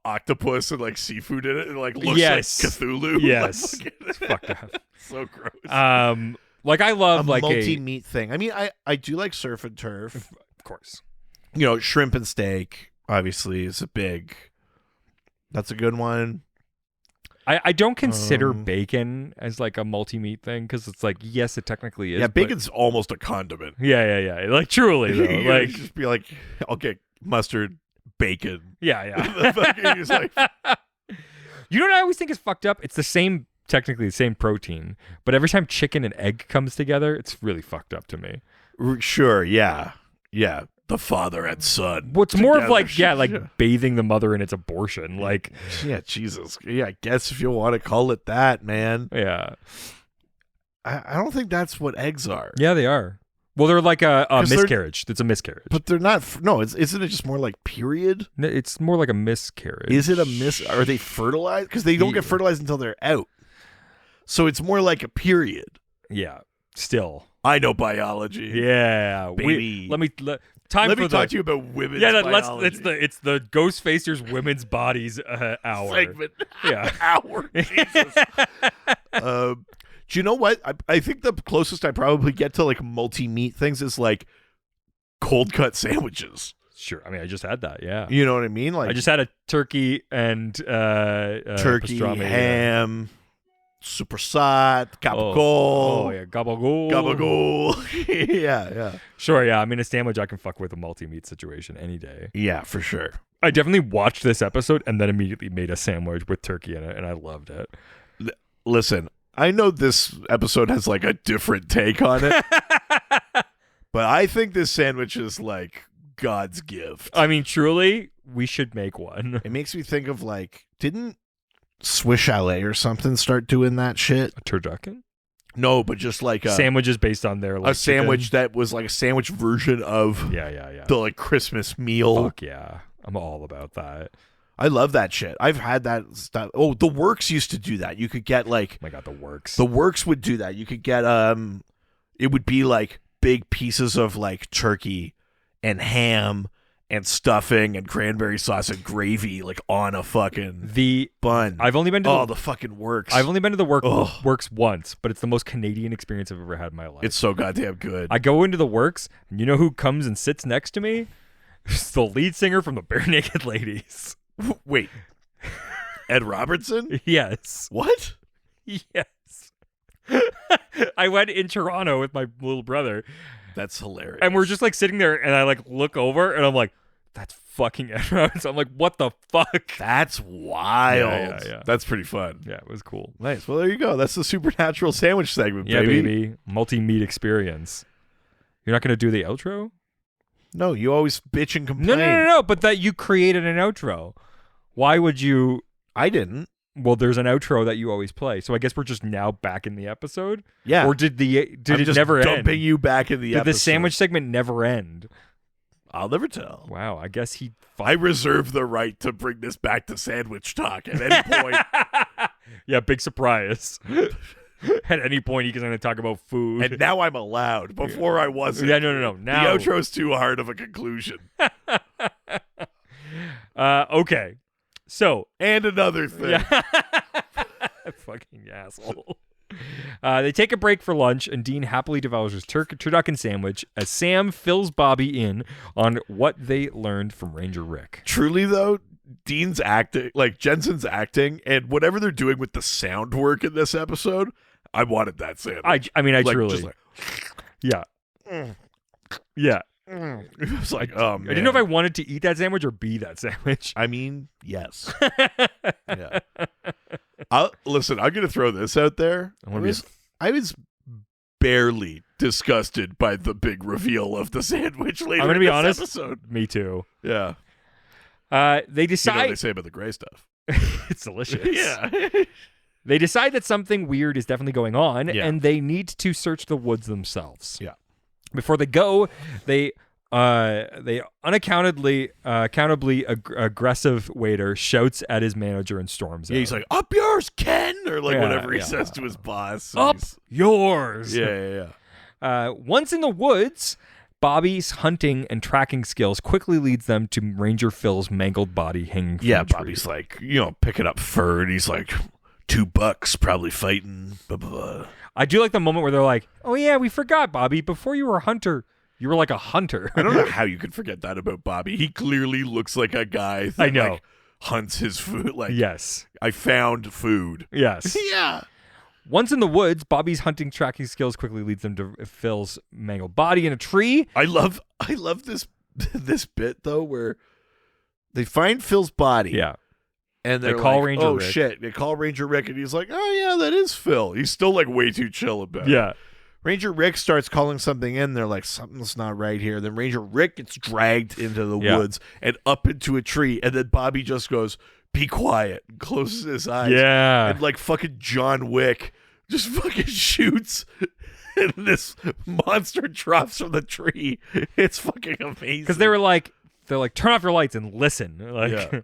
octopus and like seafood in it and like looks Yes. like Cthulhu? Yes. Like, It's fucked up. so gross. Like I love a like multi-meat thing. I mean, I do like surf and turf. of course. You know, shrimp and steak obviously is that's a good one. I don't consider Um, bacon as like a multi-meat thing because it's like, yes, it technically is. Yeah, but- bacon's almost a condiment. Yeah. Like truly though. You Like just be like, I'll get mustard, bacon. yeah. He's like, You know what I always think is fucked up? It's technically the same protein, but every time chicken and egg comes together, it's really fucked up to me. Sure, yeah. The father and son. What's more of together. like bathing the mother in its abortion. Like, Yeah, Jesus. Yeah, I guess if you want to call it that, man. yeah. I don't think that's what eggs are. Yeah, they are. Well, they're like a 'Cause they're- miscarriage. It's a miscarriage. But they're not. No, isn't it just more like period? It's more like a miscarriage. Is it a Are they fertilized? Because they don't get fertilized until they're out. So it's more like a period. Yeah. Still. I know biology. Yeah. Baby. Let me Let for me talk to you about women's biology. it's the Ghostfacers women's bodies hour. segment. Yeah. Hour. Jesus. Do you know what? I think the closest I probably get to like multi-meat things is like cold cut sandwiches. Sure. I mean, I just had that. Yeah. You know what I mean? Like I just had a turkey and turkey, pastrami. ham, supersat, gabagool. Oh yeah, gabagool. Gabagool. yeah. Sure. Yeah. I mean, a sandwich I can fuck with a multi-meat situation any day. Yeah, for sure. I definitely watched this episode and then immediately made a sandwich with turkey in it, and I loved it. Listen, I know this episode has like a different take on it, but I think this sandwich is like God's gift. I mean, truly, we should make one. It makes me think of like, didn't Swiss Chalet or something start doing that shit? A turducken? No, but just like Sandwiches based on their like, a sandwich chicken. that was like a sandwich version of Yeah. the like Christmas meal. Fuck yeah. I'm all about that. I love that shit. I've had that stuff. Oh, the Works used to do that. You could get like Oh my God, the works. the Works would do that. You could get it would be like big pieces of like turkey and ham and stuffing and cranberry sauce and gravy like on a fucking bun. I've only been to the fucking Works. I've only been to the Ugh. Works once, but it's the most Canadian experience I've ever had in my life. It's so goddamn good. I go into the Works, and you know who comes and sits next to me? It's the lead singer from the Bare Naked Ladies. Wait. Ed Robertson? Yes. What? Yes. I went in Toronto with my little brother, That's hilarious. and we're just like sitting there, and I like look over, and I'm like, that's fucking Ed Robertson. I'm like, what the fuck? That's wild. Yeah. That's pretty fun. Yeah, it was cool. Nice. Well, there you go. That's the Supernatural sandwich segment, Yeah, baby. baby. Multi-meat experience. You're not going to do the outro? No, you always bitch and complain. No. But that you created an outro. Why would you? I didn't. Well, there's an outro that you always play. So I guess we're just now back in the episode. Yeah. Or did it just never dumping end? you back in the Did episode. the sandwich segment never end? I'll never tell. Wow. I guess he. I reserve the right to bring this back to sandwich talk at any point. Yeah, big surprise. At any point, he's going to talk about food. And now I'm allowed. Before I wasn't. Yeah, no. Now The outro's too hard of a conclusion. Okay. So. And another thing. Yeah. Fucking asshole. They take a break for lunch, and Dean happily devours his turducken sandwich as Sam fills Bobby in on what they learned from Ranger Rick. Truly, though, Dean's acting, like Jensen's acting, and whatever they're doing with the sound work in this episode, I wanted that sandwich. I mean, I Like, truly. just like, Yeah. Yeah. it was like, oh man. I didn't know if I wanted to eat that sandwich or be that sandwich. I mean, yes. Yeah. Listen, I'm gonna throw this out there. I was barely disgusted by the big reveal of the sandwich later. I'm gonna in be this honest. Episode. Me too. Yeah. They You know decide what they say about the gray stuff. it's delicious. Yeah. They decide that something weird is definitely going on, Yeah. and they need to search the woods themselves. Yeah. Before they go, they unaccountably aggressive waiter shouts at his manager and storms out. Yeah, he's like, "Up yours, Ken," or like Yeah, whatever he yeah. says to his boss. Up He's- yours. Yeah. Once in the woods, Bobby's hunting and tracking skills quickly leads them to Ranger Phil's mangled body hanging from Yeah, a tree. Bobby's like, picking up fur, and he's like, $2 probably fighting. Blah, blah, blah. I do like the moment where they're like, "Oh yeah, we forgot, Bobby. Before you were a hunter, you were like a hunter." I don't know how you could forget that about Bobby. He clearly looks like a guy that I know. like, hunts his food. Like, Yes. I found food. Yes. Yeah. Once in the woods, Bobby's hunting tracking skills quickly leads them to Phil's mangled body in a tree. I love this this bit though where they find Phil's body. Yeah. And They they're call like, Ranger oh Rick. shit. They call Ranger Rick and he's like, "Oh yeah, that is Phil." He's still like way too chill about it. Yeah. Ranger Rick starts calling something in. They're like, something's not right here. Then Ranger Rick gets dragged into the Yeah. woods and up into a tree. And then Bobby just goes, be quiet, and closes his eyes. Yeah. And like fucking John Wick just fucking shoots. And this monster drops from the tree. It's fucking amazing. Because they're like, turn off your lights and listen. Like, Yeah.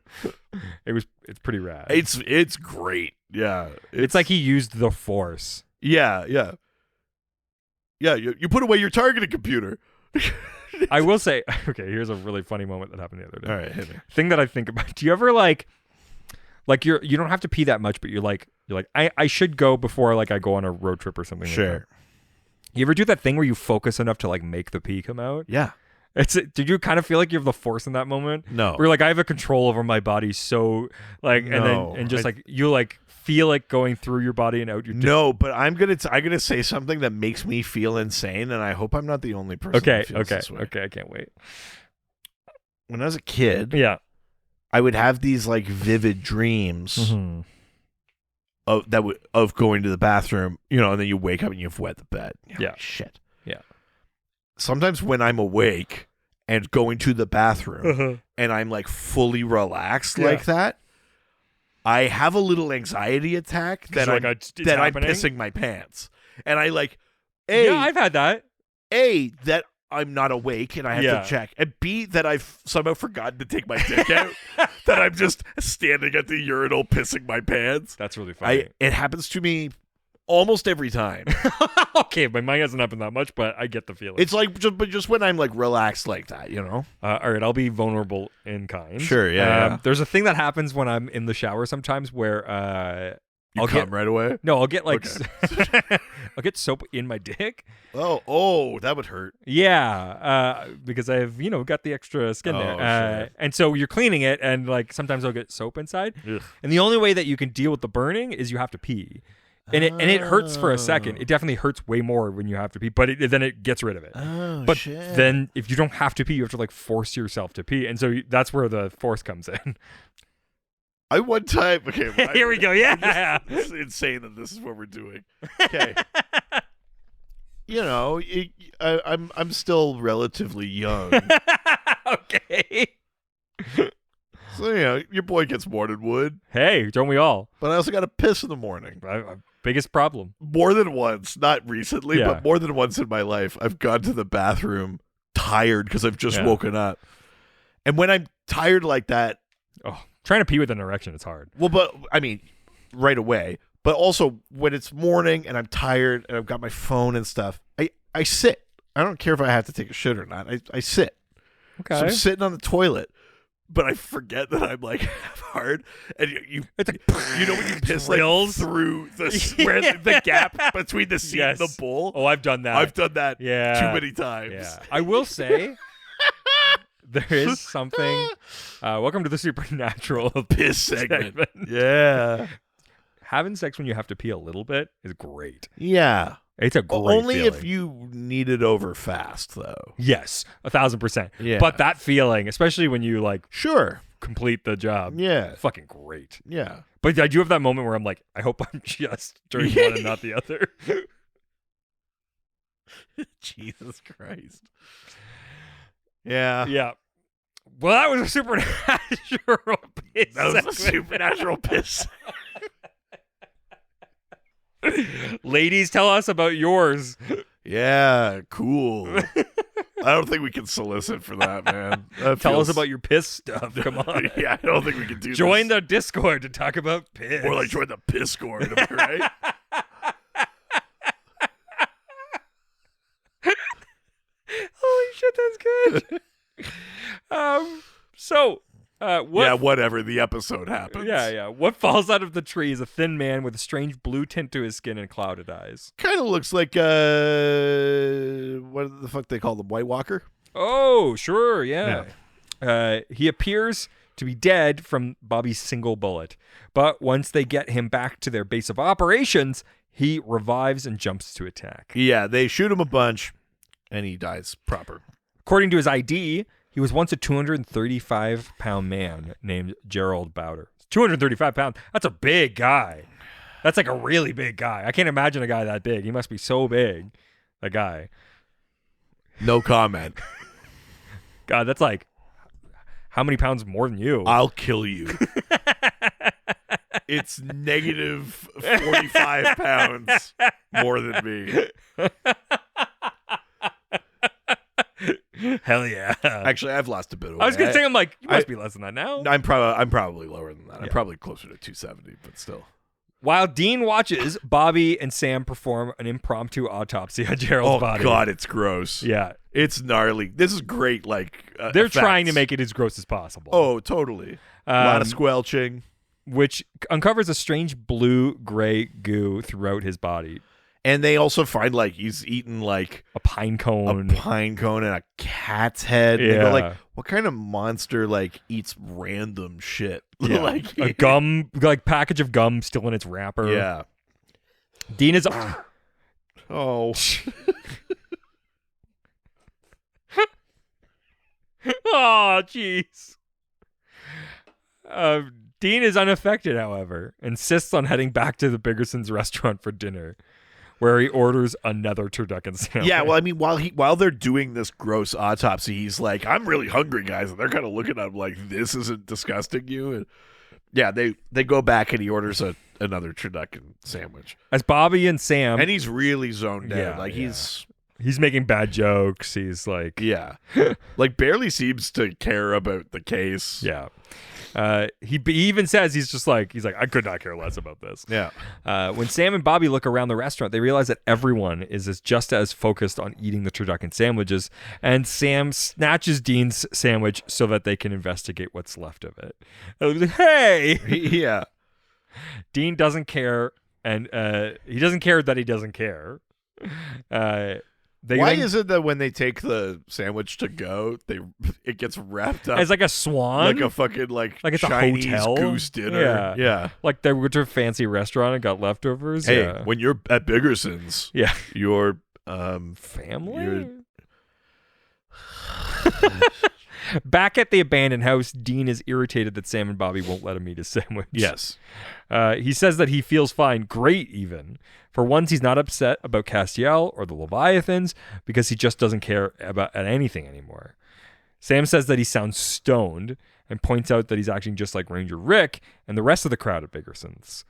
it's pretty rad. It's great. Yeah. It's like he used the Force. Yeah. Yeah, you put away your targeting computer. I will say, okay, here's a really funny moment that happened the other day. All right, hit me. Thing that I think about. Do you ever like you don't have to pee that much, but you're like I should go before like I go on a road trip or something. Like that. You ever do that thing where you focus enough to like make the pee come out? Yeah. Did you kind of feel like you have the Force in that moment? No. Where like I have a control over my body, so like, and No. then just like you like feel it going through your body and out your. No, but I'm gonna say something that makes me feel insane, and I hope I'm not the only person. Okay. that feels this way. I can't wait. When I was a kid, Yeah. I would have these like vivid dreams Mhm. of going to the bathroom, and then you wake up and you've wet the bed. You're Yeah. like, shit. Yeah. Sometimes when I'm awake and going to the bathroom and I'm like fully relaxed Yeah. like that, I have a little anxiety attack that you're I'm like, it's that I'm happening? pissing my pants, and I like Yeah, I've had that. that I'm not awake and I have Yeah. to check, and B, that I've somehow forgotten to take my dick out, that I'm just standing at the urinal pissing my pants. That's really funny. It happens to me almost every time. Okay, but mine hasn't happened that much, but I get the feeling. It's like just when I'm like relaxed like that, all right, I'll be vulnerable in kind. Sure, yeah. There's a thing that happens when I'm in the shower sometimes where You I'll come get right away. no, I'll get like Okay. I'll get soap in my dick. Oh, that would hurt. Yeah, because I've got the extra skin Oh, there, sure. and so you're cleaning it, and like sometimes I'll get soap inside, Ugh. and the only way that you can deal with the burning is you have to pee, and it hurts for a second. It definitely hurts way more when you have to pee, but then it gets rid of it. Oh, But then if you don't have to pee, you have to like force yourself to pee, and so that's where the Force comes in. I one time. Okay, Here we go. Yeah. It's insane that this is what we're doing. Okay. I'm still relatively young. Okay. So, your boy gets morning wood, Hey, don't we all? but I also got to piss in the morning. Biggest problem. More than once, not recently, Yeah. but more than once in my life, I've gone to the bathroom tired because I've just Yeah. woken up. And when I'm tired like that, Oh, trying to pee with an erection is hard. well, but I mean, right away, but also when it's morning and I'm tired and I've got my phone and stuff, I sit. I don't care if I have to take a shit or not. I sit. Okay. So I'm sitting on the toilet, but I forget that I'm like half hard, and you It's like when you piss like drills. through where the gap between the seat and Yes. the bowl. Oh, I've done that. I've done that Yeah. too many times. Yeah. I will say there is something. Welcome to the supernatural Piss segment. Yeah. Having sex when you have to pee a little bit is great. Yeah. It's a great Only if feeling. you need it over fast, though. Yes, 1,000%. Yeah. But that feeling, especially when you like Sure. complete the job, Yeah. fucking great. Yeah. But I do have that moment where I'm like, I hope I'm just doing one and not the other. Jesus Christ. Yeah. Yeah. Well, that was a supernatural piss. That was a segment. supernatural piss. Ladies, tell us about yours. Yeah, cool. I don't think we can solicit for that, man. That Tell us feels- about your piss stuff. Come on. Yeah, I don't think we can do Join this. the Discord to talk about piss. Or like join the piss gourd, am I right? Holy shit, that's good. So, what? Yeah, whatever. The episode happens. Yeah. What falls out of the tree is a thin man with a strange blue tint to his skin and clouded eyes. Kind of looks like what the fuck they call them, White Walker? Oh, sure, yeah. He appears to be dead from Bobby's single bullet, but once they get him back to their base of operations, he revives and jumps to attack. Yeah, they shoot him a bunch, and he dies proper. According to his ID, he was once a 235-pound man named Gerald Bowder. 235 pounds. That's a big guy. That's like a really big guy. I can't imagine a guy that big. He must be so big. That guy. No comment. God, that's like how many pounds more than you? I'll kill you. It's negative 45 pounds more than me. Hell yeah. Actually, I've lost a bit of weight. I was gonna say, I'm like, you must be less than that now. I'm probably lower than that. I'm Yeah. probably closer to 270, but still. While Dean watches, Bobby and Sam perform an impromptu autopsy on Gerald's body. Oh God, it's gross. Yeah. It's gnarly. This is great. Like They're effects. trying to make it as gross as possible. Oh, totally. A lot of Um, squelching. which uncovers a strange blue-gray goo throughout his body. And they also find like he's eaten like A pine cone. a pine cone and a cat's head. And they go Yeah. like, what kind of monster like eats random shit? Yeah. like A gum, like package of gum still in its wrapper. Yeah. Dean is. Oh. Oh, jeez. Dean is unaffected, however, insists on heading back to the Biggersons restaurant for dinner, where he orders another turducken sandwich. Yeah, well, I mean, while they're doing this gross autopsy, he's like, "I'm really hungry, guys," and they're kind of looking at him like, "This isn't disgusting you." And yeah, they go back and he orders another turducken sandwich, As Bobby and Sam, and he's really zoned Yeah, out. Like yeah. he's making bad jokes. He's like, yeah, like barely seems to care about the case. yeah. He even says he's like, I could not care less about this. Yeah. When Sam and Bobby look around the restaurant, they realize that everyone is just as focused on eating the turducken sandwiches, and Sam snatches Dean's sandwich so that they can investigate what's left of it. And he's like, hey! Yeah. Dean doesn't care, and he doesn't care that he doesn't care. Why is it that when they take the sandwich to go, it gets wrapped up as like a swan? like a fucking like it's a Chinese hotel? goose dinner? Yeah. Yeah. Like they went to a fancy restaurant and got leftovers? Hey, Yeah. when you're at Biggerson's, Yeah. your Family? Back at the abandoned house, Dean is irritated that Sam and Bobby won't let him eat his sandwich. yes. He says that he feels fine, great even. For once, he's not upset about Castiel or the Leviathans because he just doesn't care about anything anymore. Sam says that he sounds stoned and points out that he's acting just like Ranger Rick and the rest of the crowd at Biggerson's.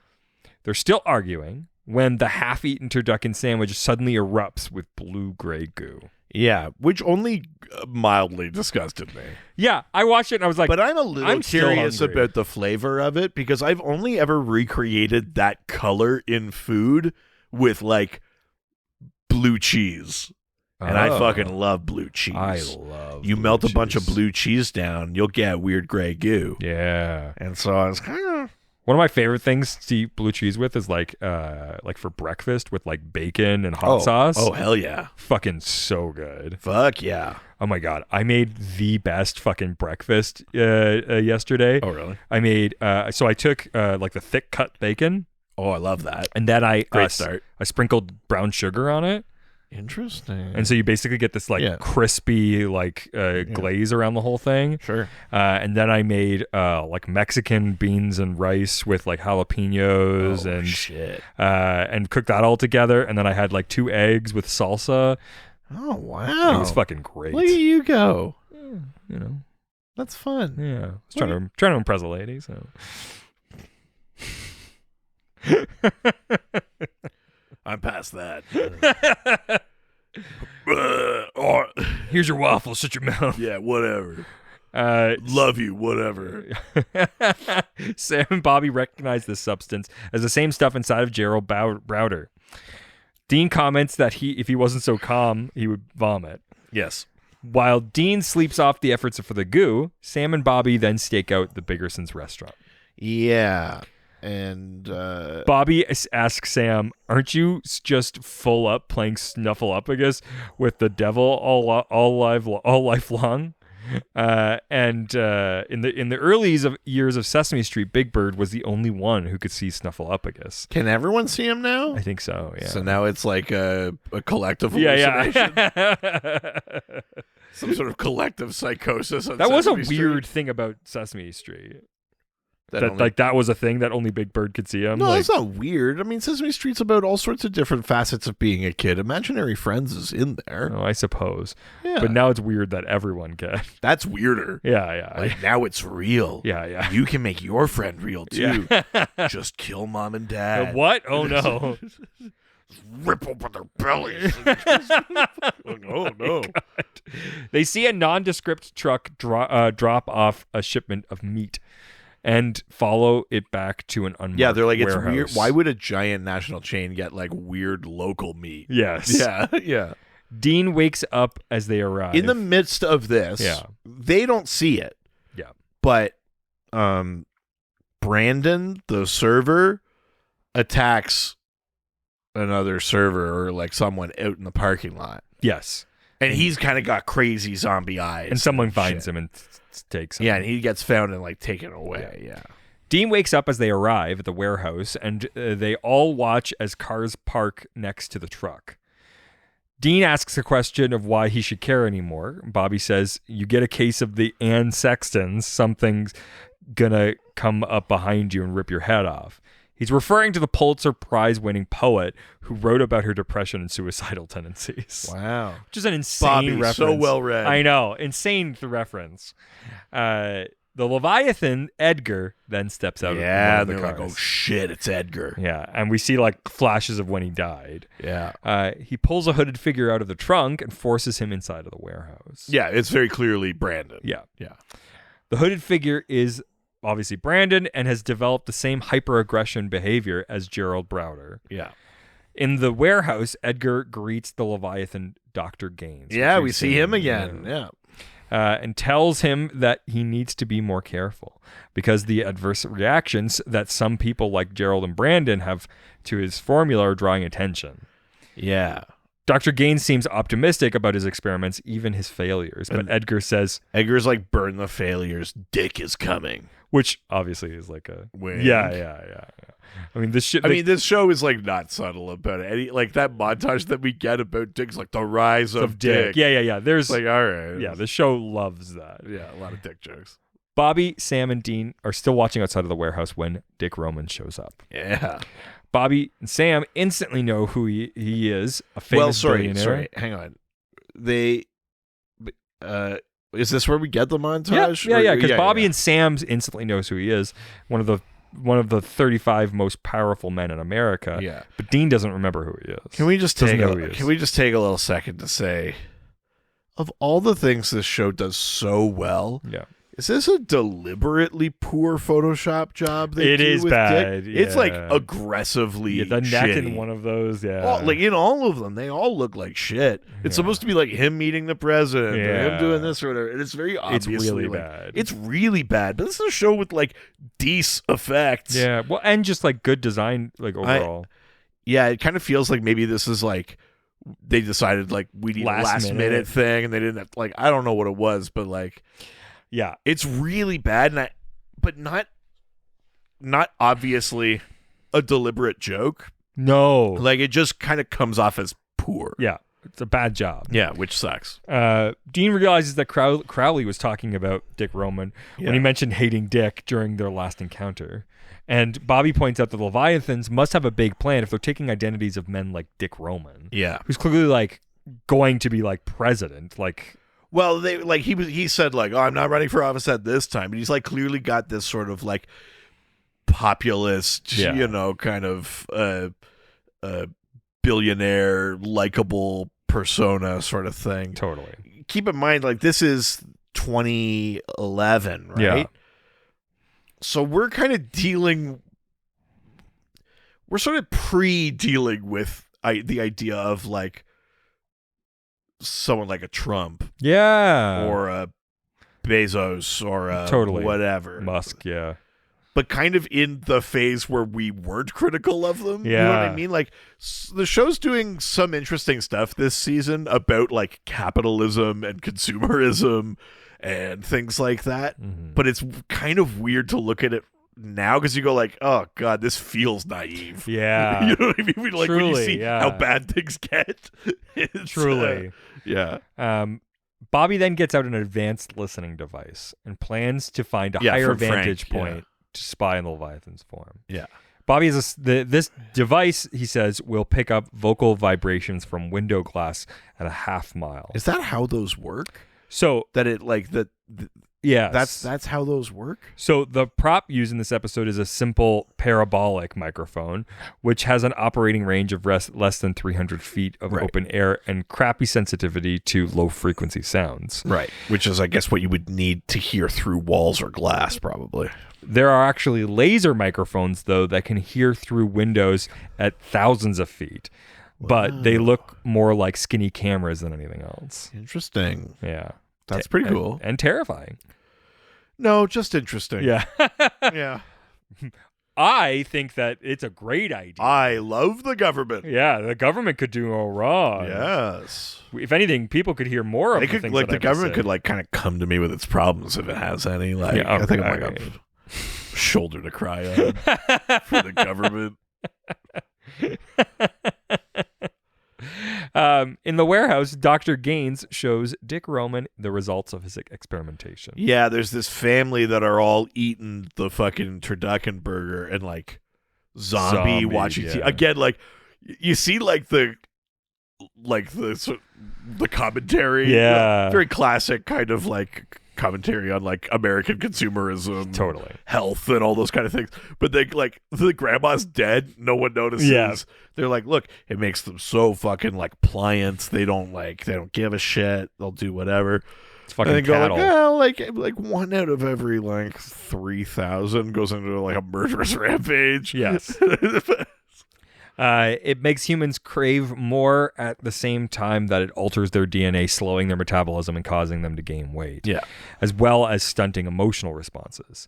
They're still arguing when the half-eaten turducken sandwich suddenly erupts with blue-gray goo. Yeah, which only mildly disgusted me. Yeah, I watched it and I was like, But I'm a little I'm still curious hungry. about the flavor of it because I've only ever recreated that color in food with like blue cheese. And I fucking love blue cheese. I love You blue melt a bunch of cheese. blue cheese down, you'll get weird gray goo. Yeah. And so I was kind of One of my favorite things to eat blue cheese with is like for breakfast with like bacon and hot sauce. Oh, hell yeah. Fucking so good. Fuck yeah. Oh my God. I made the best fucking breakfast yesterday. Oh, really? I made, so I took like the thick cut bacon Oh, I love that. and then I Great start. I sprinkled brown sugar on it. Interesting. And so you basically get this like Yeah. crispy like glaze around the whole thing. Sure. And then I made like Mexican beans and rice with like jalapenos Oh, and shit. and cooked that all together. And then I had like 2 eggs with salsa. Oh, wow. It was fucking great. Look at you go. You know, That's fun. yeah. I was trying to impress a lady. So I'm past that. here's your waffle. Shut your mouth. Yeah, whatever. Uh, Love you, whatever. Sam and Bobby recognize this substance as the same stuff inside of Gerald Browder. Dean comments that if he wasn't so calm, he would vomit. Yes. While Dean sleeps off the efforts for the goo, Sam and Bobby then stake out the Biggersons restaurant. Yeah. And Bobby asks Sam, "Aren't you just full up playing Snuffleupagus with the devil all lifelong?" And in the early years of Sesame Street, Big Bird was the only one who could see Snuffleupagus. can everyone see him now? I think so. Yeah. So now it's like a collective yeah, hallucination. yeah. Some sort of collective psychosis. On That was a Sesame Street. weird thing about Sesame Street. That was a thing that only Big Bird could see him. No, like, that's not weird. I mean, Sesame Street's about all sorts of different facets of being a kid. Imaginary Friends is in there. I suppose. Yeah. But now it's weird that everyone can. That's weirder. Yeah. Like, now it's real. Yeah. You can make your friend real, too. Yeah. Just kill mom and dad. What? Oh, no. Rip open their bellies. Oh, no. They see a nondescript truck drop off a shipment of meat and follow it back to an unmarked Yeah, they're like, warehouse. it's weird. Why would a giant national chain get, like, weird local meat? Yes. Yeah. Dean wakes up as they arrive. In the midst of this, they don't see it. Yeah. But Brandon, the server, attacks another server or like someone out in the parking lot. Yes. And he's kind of got crazy zombie eyes. And someone finds him and takes him. Yeah, and he gets found and like taken away. Yeah. Dean wakes up as they arrive at the warehouse, and they all watch as cars park next to the truck. Dean asks a question of why he should care anymore. Bobby says, "You get a case of the Ann Sextons, something's gonna come up behind you and rip your head off." He's referring to the Pulitzer Prize-winning poet who wrote about her depression and suicidal tendencies. Wow. Which is an insane Bobby, reference. so well read. I know. Insane reference. The Leviathan, Edgar, then steps out of one of the they're cars. like, oh shit, it's Edgar. Yeah, and we see like flashes of when he died. Yeah. He pulls a hooded figure out of the trunk and forces him inside of the warehouse. Yeah, it's very clearly Brandon. Yeah. Yeah. The hooded figure is obviously Brandon and has developed the same hyper-aggression behavior as Gerald Browder. Yeah. In the warehouse, Edgar greets the Leviathan, Dr. Gaines. Yeah, we see him again. Yeah. And tells him that he needs to be more careful because the adverse reactions that some people like Gerald and Brandon have to his formula are drawing attention. Yeah. Dr. Gaines seems optimistic about his experiments, even his failures. But Edgar says... Edgar's like, burn the failures. Dick is coming. Which obviously is like a... Wink. Yeah. I mean, this shit... this show is like not subtle about it. Like that montage that we get about Dick's like the rise of Dick. Yeah. There's... Like, all right. Yeah, the show loves that. Yeah, a lot of Dick jokes. Bobby, Sam, and Dean are still watching outside of the warehouse when Dick Roman shows up. Yeah. Bobby and Sam instantly know who he is, a famous billionaire. Sorry, hang on. Is this where we get the montage? Yeah, because Bobby and Sam instantly knows who he is. One of the 35 most powerful men in America. Yeah. But Dean doesn't remember who he is. Can we just take Doesn't know who he is. Can we just take a little second to say, of all the things this show does so well, Yeah. is this a deliberately poor Photoshop job? They It do is with bad, Dick? It's like yeah. aggressively Yeah, the neck shitty. in one of those, yeah. Oh, like in all of them, they all look like shit. It's supposed to be like him meeting the president, or him Yeah. doing this or whatever. And it's very obviously really like, bad. It's really bad. But this is a show with like decent effects. Yeah, well, and just like good design, like overall. Yeah, it kind of feels like maybe this is like they decided like we need a last minute thing, and they didn't have, like, I don't know what it was, but like, yeah, it's really bad, but not obviously a deliberate joke. No, Like, it just kind of comes off as poor. yeah, it's a bad job. Yeah, which sucks. Dean realizes that Crowley was talking about Dick Roman when he mentioned hating Dick during their last encounter. And Bobby points out that the Leviathans must have a big plan if they're taking identities of men like Dick Roman. Yeah. Who's clearly like going to be like president. Like, Well, they like he said like, oh, I'm not running for office at this time, but he's like clearly got this sort of like populist, Yeah. kind of billionaire, likable persona sort of thing. totally. Keep in mind, like, this is 2011, right? Yeah. So we're kind of we're sort of pre-dealing with the idea of like someone like a Trump Yeah. or a Bezos or a Totally. whatever. Musk, yeah. But kind of in the phase where we weren't critical of them. You know what I Yeah. mean? Like, the show's doing some interesting stuff this season about like capitalism and consumerism and things like that. Mhm. But it's kind of weird to look at it now because you go like, oh god, this feels naive. Yeah. You know what I mean? Like, when you Truly, see yeah. how bad things get. It's, Truly. yeah. Bobby then gets out an advanced listening device and plans to find a higher from Frank, vantage point to spy on the Leviathan's form. Yeah. Bobby is this device, he says, will pick up vocal vibrations from window glass at a half mile. Is that how those work? So That it like that? yeah, That's how those work. So the prop used in this episode is a simple parabolic microphone, which has an operating range of less than 300 feet of Right. open air and crappy sensitivity to low frequency sounds. Right. Which is, I guess, what you would need to hear through walls or glass, probably. There are actually laser microphones, though, that can hear through windows at thousands of feet, but they look more like skinny cameras than anything else. Interesting. Yeah. That's pretty cool. And terrifying. No, just interesting. Yeah. Yeah. I think that it's a great idea. I love the government. Yeah, the government could do no wrong. Yes. If anything, people could hear more of They the could, things like, that the I've government said. could, like, kind of come to me with its problems if it has any. Like, Yeah, I think I might okay. have a shoulder to cry on for the government. In the warehouse, Dr. Gaines shows Dick Roman the results of his experimentation. Yeah, there's this family that are all eating the fucking turducken burger and, like, zombie watching yeah. TV. Again, like, you see, like, the commentary. Yeah. Very classic kind of, like, commentary on, like, American consumerism. Totally. Health and all those kind of things. But they, like, the grandma's dead. No one notices. Yeah. They're like, look, it makes them so fucking, like, pliant. They don't give a shit. They'll do whatever. It's fucking And they go cattle. like, well, like 1 out of every, like, 3,000 goes into, like, a murderous rampage. Yes. It makes humans crave more at the same time that it alters their DNA, slowing their metabolism and causing them to gain weight. Yeah. As well as stunting emotional responses.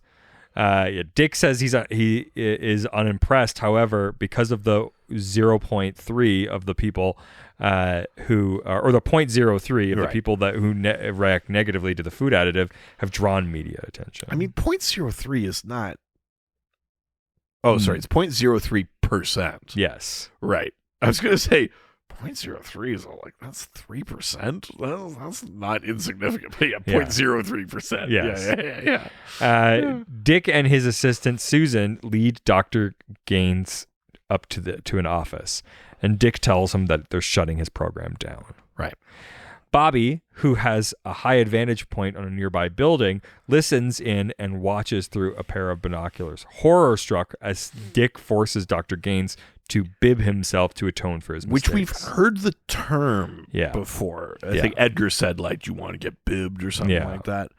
Dick says he is unimpressed. However, because of the 0.3 of the people or the 0.03 of the Right. people who react negatively to the food additive have drawn media attention. I mean, 0.03 is not. Oh, sorry. It's 0.03%. yes. Right. I was going to say 0.03 is like, that's 3%. That's not insignificant. But yeah, Yeah. 0.03%. Yes. Yeah. Dick and his assistant Susan lead Dr. Gaines up to an office, and Dick tells him that they're shutting his program down. Right. Bobby, who has a high advantage point on a nearby building, listens in and watches through a pair of binoculars, horror-struck as Dick forces Dr. Gaines to bib himself to atone for his mistakes. Which we've heard the term Yeah. before. I Yeah. think Edgar said, like, do you want to get bibbed or something Yeah. like that?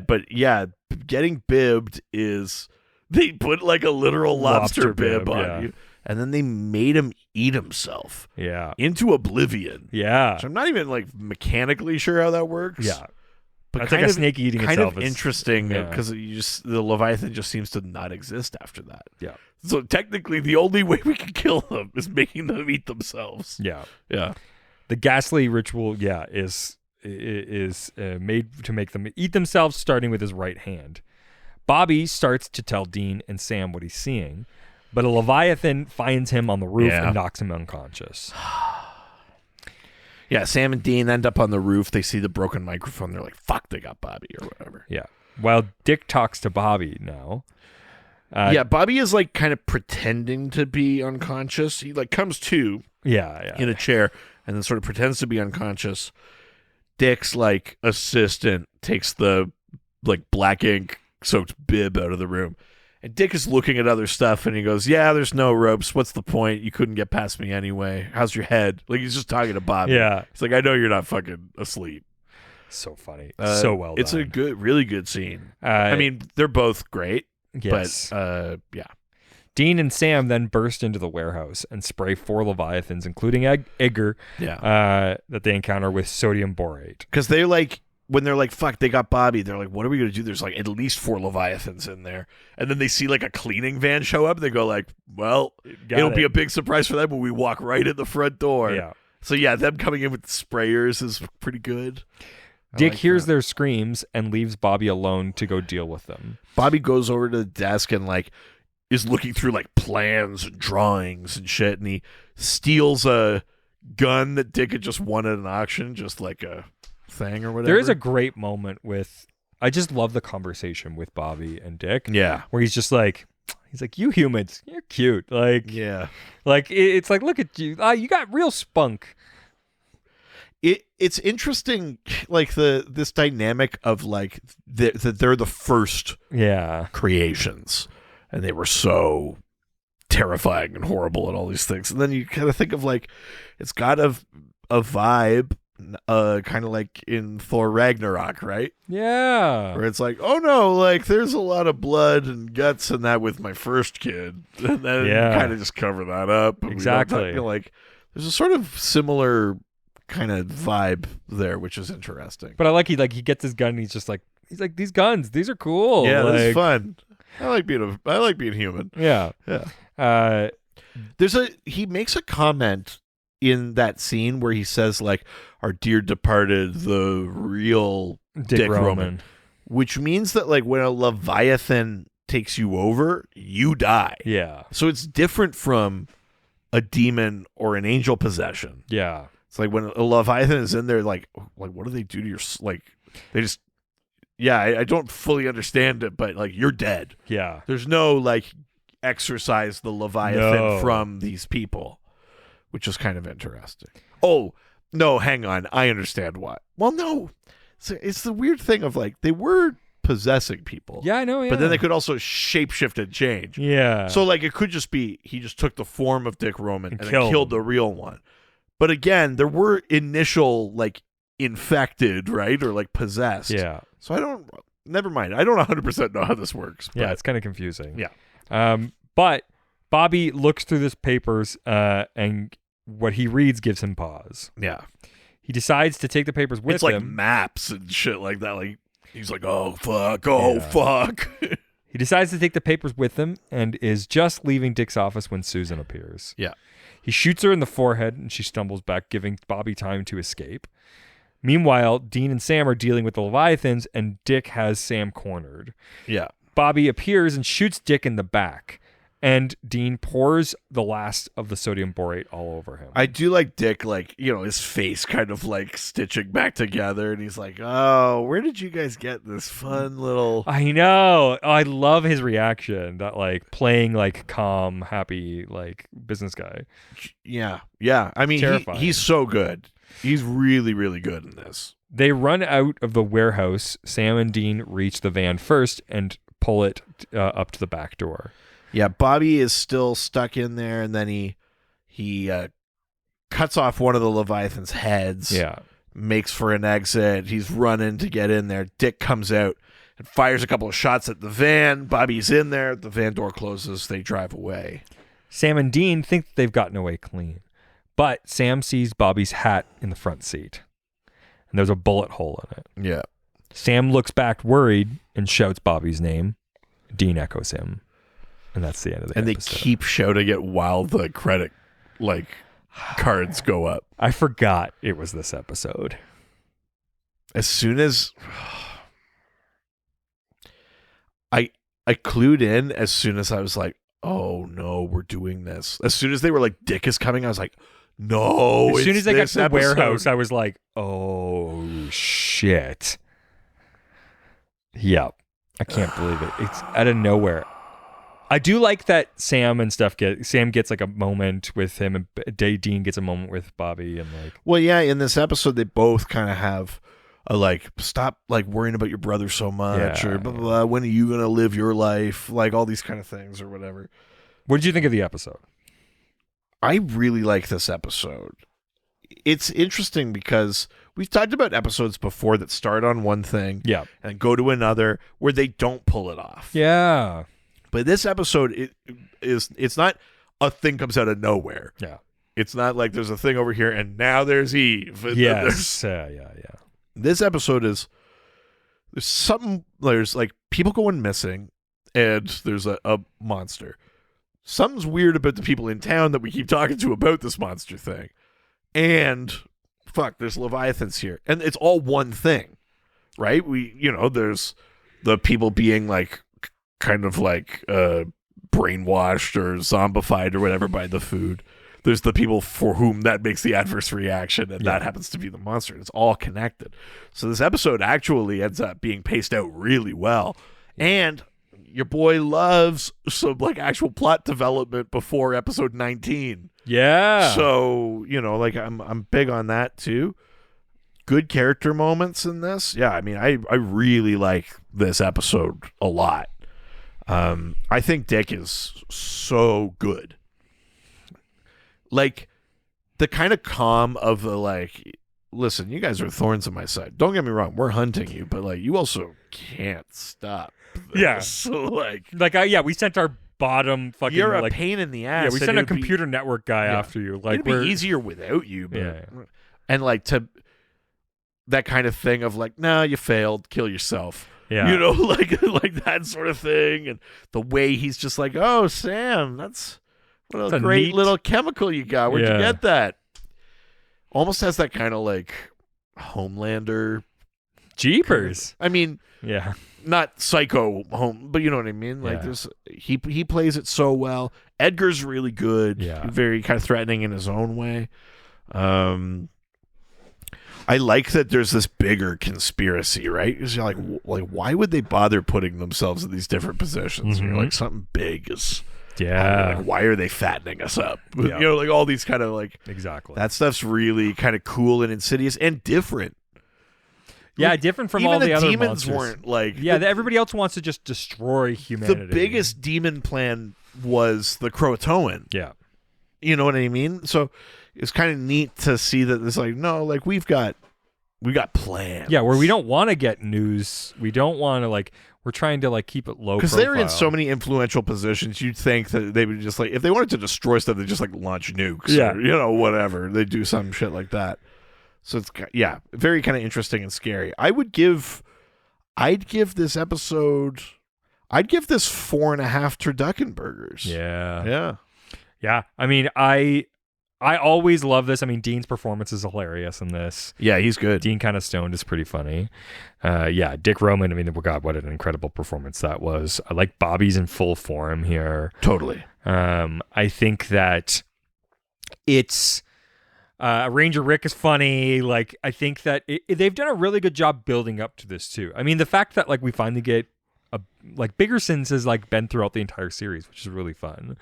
But yeah, getting bibbed is they put like a literal lobster bib on yeah. you, and then they made him eat himself Yeah. into oblivion. Yeah. So I'm not even like mechanically sure how that works. Yeah. but That's kind like a of, snake eating kind itself. of It's- interesting yeah. because the Leviathan just seems to not exist after that. Yeah. So technically, the only way we can kill them is making them eat themselves. Yeah. Yeah. The ghastly ritual, is made to make them eat themselves, starting with his right hand. Bobby starts to tell Dean and Sam what he's seeing, but a Leviathan finds him on the roof Yeah. and knocks him unconscious. Yeah, Sam and Dean end up on the roof. They see the broken microphone. They're like, fuck, they got Bobby or whatever. Yeah. While Dick talks to Bobby now. Yeah, Bobby is like kind of pretending to be unconscious. He like comes to Yeah. in a chair and then sort of pretends to be unconscious. Dick's like assistant takes the like black ink soaked bib out of the room. And Dick is looking at other stuff and he goes, yeah, there's no ropes. What's the point? You couldn't get past me anyway. How's your head? Like he's just talking to Bobby. Yeah. He's like, I know you're not fucking asleep. So funny. So well done. It's a good, really good scene. Uh, I mean, they're both great, yes. but yeah. Dean and Sam then burst into the warehouse and spray 4 Leviathans, including Edgar, Yeah. that they encounter with sodium borate. Because they're like, when they're like, fuck, they got Bobby, they're like, what are we going to do? There's like at least 4 Leviathans in there. And then they see like a cleaning van show up. They go like, well, it'll be a big surprise for them when we walk right in the front door. Yeah. So yeah, them coming in with sprayers is pretty good. I Dick like hears that. their screams and leaves Bobby alone to go deal with them. Bobby goes over to the desk and like is looking through like plans and drawings and shit. And he steals a gun that Dick had just won at an auction, just like a thing or whatever. There is a great moment with I just love the conversation with Bobby and Dick. Yeah. Where he's like, you humans, you're cute. Like, Yeah. like it's like, look at you. You got real spunk. It's interesting, like this dynamic of like that they're the first creations, and they were so terrifying and horrible and all these things, and then you kind of think of like it's got a vibe, kind of like in Thor Ragnarok, right? Yeah, where it's like, oh no, like there's a lot of blood and guts in that with my first kid, and then you kind of just cover that up. Exactly, like there's a sort of similar kind of vibe there, which is interesting. But I like he gets his gun and he's like these guns, these are cool. Yeah, like, this is fun. I like being human. Yeah. He makes a comment in that scene where he says like, our dear departed, the real Dick Roman, which means that like when a Leviathan takes you over, you die. Yeah. So it's different from a demon or an angel possession. Yeah. It's like when a Leviathan is in there, like what do they do to your, like, they just, I don't fully understand it, but like you're dead. Yeah. There's no like exorcise the Leviathan from these people, which is kind of interesting. Oh, no, hang on. I understand why. Well, no. It's the weird thing of like they were possessing people. Yeah, I know, yeah. But then they could also shapeshift and change. Yeah. So like it could just be he just took the form of Dick Roman and then killed the real one. But again, there were initial like infected, right? Or like possessed. Yeah. So never mind. I don't 100% know how this works. Yeah, it's kind of confusing. Yeah. But Bobby looks through this papers and what he reads gives him pause. Yeah. He decides to take the papers with him. It's like maps and shit like that. Like he's like, oh fuck, fuck. He decides to take the papers with him and is just leaving Dick's office when Susan appears. Yeah. He shoots her in the forehead and she stumbles back, giving Bobby time to escape. Meanwhile, Dean and Sam are dealing with the Leviathans and Dick has Sam cornered. Yeah. Bobby appears and shoots Dick in the back. And Dean pours the last of the sodium borate all over him. I do like Dick, like, his face kind of like stitching back together. And he's like, oh, where did you guys get this fun little... I know. Oh, I love his reaction. That like playing like calm, happy, like business guy. Yeah. Yeah. I mean, he's so good. He's really, really good in this. They run out of the warehouse. Sam and Dean reach the van first and pull it up to the back door. Yeah, Bobby is still stuck in there, and then he cuts off one of the Leviathan's heads. Yeah, makes for an exit. He's running to get in there. Dick comes out and fires a couple of shots at the van. Bobby's in there. The van door closes. They drive away. Sam and Dean think they've gotten away clean, but Sam sees Bobby's hat in the front seat, and there's a bullet hole in it. Yeah. Sam looks back worried and shouts Bobby's name. Dean echoes him. And that's the end of the episode. And they keep shouting it while the credit cards go up. I forgot it was this episode. As soon as I clued in, as soon as I was like, oh no, we're doing this. As soon as they were like, Dick is coming, I was like, no. As soon as they got to the warehouse, I was like, oh shit. Yep. I can't believe it. It's out of nowhere. I do like that Sam and stuff Sam gets like a moment with him and Dean gets a moment with Bobby and like. Well, yeah, in this episode they both kind of have a like, stop like worrying about your brother so much or blah, blah, blah. When are you gonna live your life? Like all these kind of things or whatever. What did you think of the episode? I really like this episode. It's interesting because we've talked about episodes before that start on one thing and go to another where they don't pull it off. Yeah. But this episode, it's not a thing comes out of nowhere. Yeah. It's not like there's a thing over here and now there's Eve. Yes. Yeah. This episode there's like people going missing and there's a monster. Something's weird about the people in town that we keep talking to about this monster thing. And there's Leviathans here. And it's all one thing, right? There's the people being like, kind of like brainwashed or zombified or whatever by the food. there's the people for whom that makes the adverse reaction, and that happens to be the monster. It's all connected. So this episode actually ends up being paced out really well. And your boy loves some like actual plot development before episode 19. Yeah. So, like I'm big on that too. Good character moments in this. Yeah, I mean, I really like this episode a lot. I think Dick is so good. Like, the kind of calm of the, like, listen, you guys are thorns in my side. Don't get me wrong, we're hunting you, but, like, you also can't stop this. Yeah. So, like, we sent our bottom fucking. you're a like, pain in the ass. Yeah, we sent a computer network guy after you. Like, it'd be easier without you, but, Yeah. and, like, to that kind of thing of, like, no, you failed, kill yourself. Yeah. Like that sort of thing, and the way he's just like, "Oh, Sam, that's what That's a a great neat- little chemical you got. Where'd you Yeah. get that?" Almost has that kind of like Homelander. Jeepers. I mean, Yeah. not psycho home, but you know what I mean. Like Yeah. this, he plays it so well. Edgar's really good. Yeah. Very kind of threatening in his own way. I like that there's this bigger conspiracy, right? Because you're like, why would they bother putting themselves in these different positions? And you're like, something big is. Yeah. Like, why are they fattening us up? Yeah. Like all these kind of like Exactly. that stuff's really kind of cool and insidious and different. Yeah, different from Even all the other demons monsters. weren't like. Yeah, everybody else wants to just destroy humanity. The biggest demon plan was the Croatoan. Yeah. You know what I mean? So it's kind of neat to see that it's like, no, like we got plans. Yeah, where we don't want to get news. We don't want to we're trying to keep it low because profile. they're in so many influential positions. You'd think that they would just if they wanted to destroy stuff, they just launch nukes. Yeah. Or, whatever. They do some shit like that. So it's very kind of interesting and scary. I'd give this episode. I'd give this 4.5 turducken burgers. Yeah. Yeah. Yeah. I mean, I always love this. I mean, Dean's performance is hilarious in this. Yeah, he's good. Dean kind of stoned is pretty funny. Dick Roman, I mean, God, what an incredible performance that was. I like Bobby's in full form here. Totally. I think that it's Ranger Rick is funny. Like, I think that they've done a really good job building up to this too. I mean, the fact that we finally get Biggersons has been throughout the entire series, which is really fun.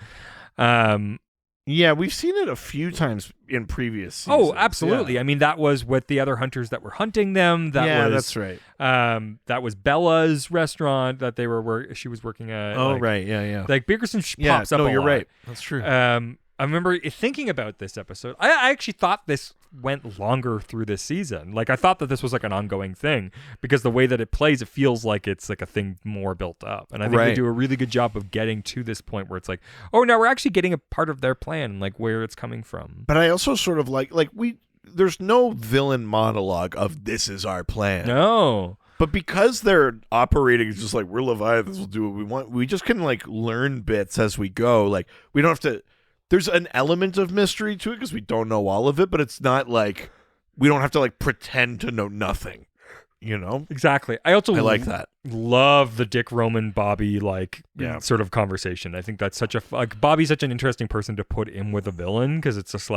Yeah, we've seen it a few times in previous seasons. Oh, absolutely. Yeah. I mean, that was with the other hunters that were hunting them. That's right. That was Bella's restaurant that they were she was working at. Oh, right. Yeah. Biggerson pops up. No, a you're lot. right. That's true. I remember thinking about this episode. I actually thought this went longer through this season. I thought that this was an ongoing thing because the way that it plays, it feels like it's a thing more built up. And I think they do a really good job of getting to this point where it's oh, now we're actually getting a part of their plan and where it's coming from. But I also sort of there's no villain monologue of this is our plan. No. But because they're operating just we're Leviathans, we'll do what we want. We just can learn bits as we go. We don't have to. There's an element of mystery to it because we don't know all of it, but it's not we don't have to pretend to know nothing. Exactly. I also like that. Love the Dick Roman Bobby sort of conversation. I think that's such a Bobby's such an interesting person to put in with a villain because it's just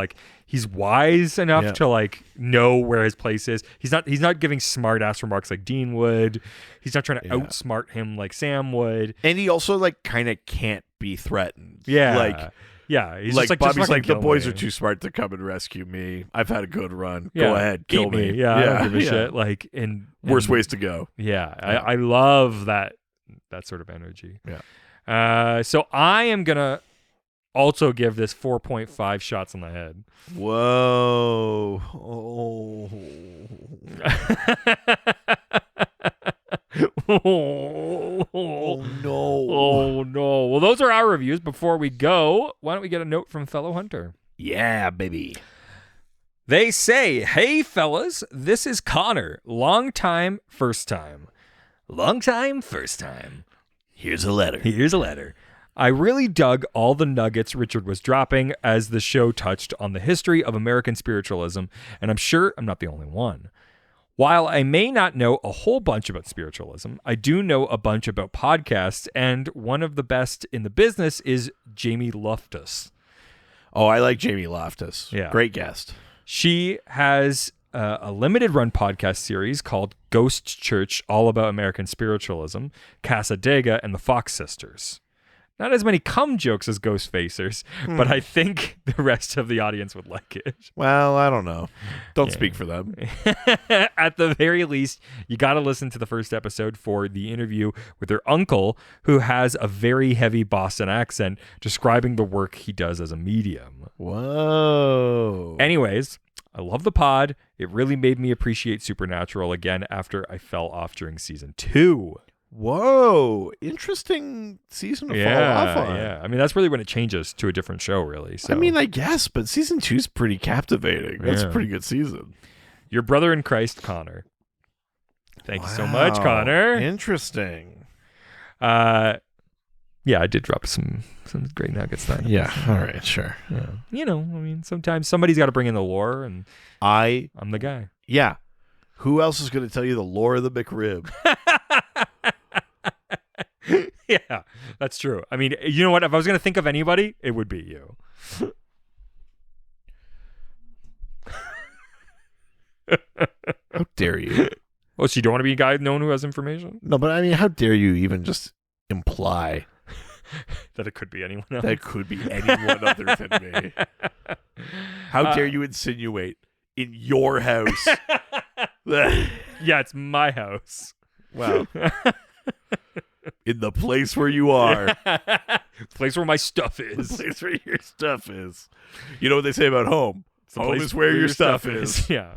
he's wise enough to know where his place is. He's not giving smart ass remarks like Dean would. He's not trying to outsmart him like Sam would. And he also kind of can't be threatened. Yeah. Yeah, he's just Bobby's just the boys me. are too smart to come and rescue me. I've had a good run. Yeah. Go ahead, kill Eat me. me. Yeah, I don't give a shit. And worst ways to go. Yeah, I love that sort of energy. Yeah. So I am gonna also give this 4.5 shots on the head. Whoa. Oh. Oh no. Oh no. Well, those are our reviews. Before we go, why don't we get a note from fellow hunter? Yeah, baby. They say, "Hey fellas, this is Connor. Long time, first time. Long time, first time. Here's a letter. Here's a letter. I really dug all the nuggets Richard was dropping as the show touched on the history of American spiritualism, and I'm sure I'm not the only one. While I may not know a whole bunch about spiritualism, I do know a bunch about podcasts, and one of the best in the business is Jamie Loftus." Oh, I like Jamie Loftus. Yeah. Great guest. She has a limited run podcast series called Ghost Church, all about American spiritualism, Casadega, and the Fox Sisters. Not as many cum jokes as Ghost Facers, but I think the rest of the audience would like it. Well, I don't know. Don't speak for them. At the very least, you got to listen to the first episode for the interview with her uncle, who has a very heavy Boston accent, describing the work he does as a medium. Whoa. Anyways, I love the pod. It really made me appreciate Supernatural again after I fell off during season 2. Whoa. Interesting season to fall off on. Yeah. I mean, that's really when it changes to a different show, really. So. I mean, I guess, but season 2 is pretty captivating. That's a Yeah. pretty good season. Your brother in Christ, Connor. Thank you so much, Connor. Interesting. Yeah, I did drop some great nuggets there. Yeah. All right. Sure. Yeah. You know, I mean, sometimes somebody's got to bring in the lore, and I'm the guy. Yeah. Who else is going to tell you the lore of the McRib? Yeah, that's true. I mean, you know what? If I was going to think of anybody, it would be you. How dare you? Oh, so you don't want to be a guy known who has information? No, but I mean, how dare you even just imply That it could be anyone else. that could be anyone other than me? How dare you insinuate in your house? Yeah, it's my house. Wow. In the place where you are. Place where my stuff The is. place where your stuff is. You know what they say about home? It's the Home place is where your stuff is. Yeah.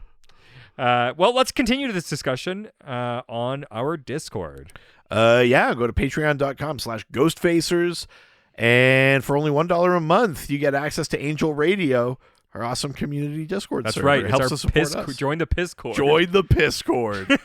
Well, let's continue this discussion on our Discord. Yeah, go to patreon.com/ghostfacers. And for only $1 a month, you get access to Angel Radio, our awesome community Discord That's server. right. It It's helps our us support us. Join the Piscord. Join the Piscord.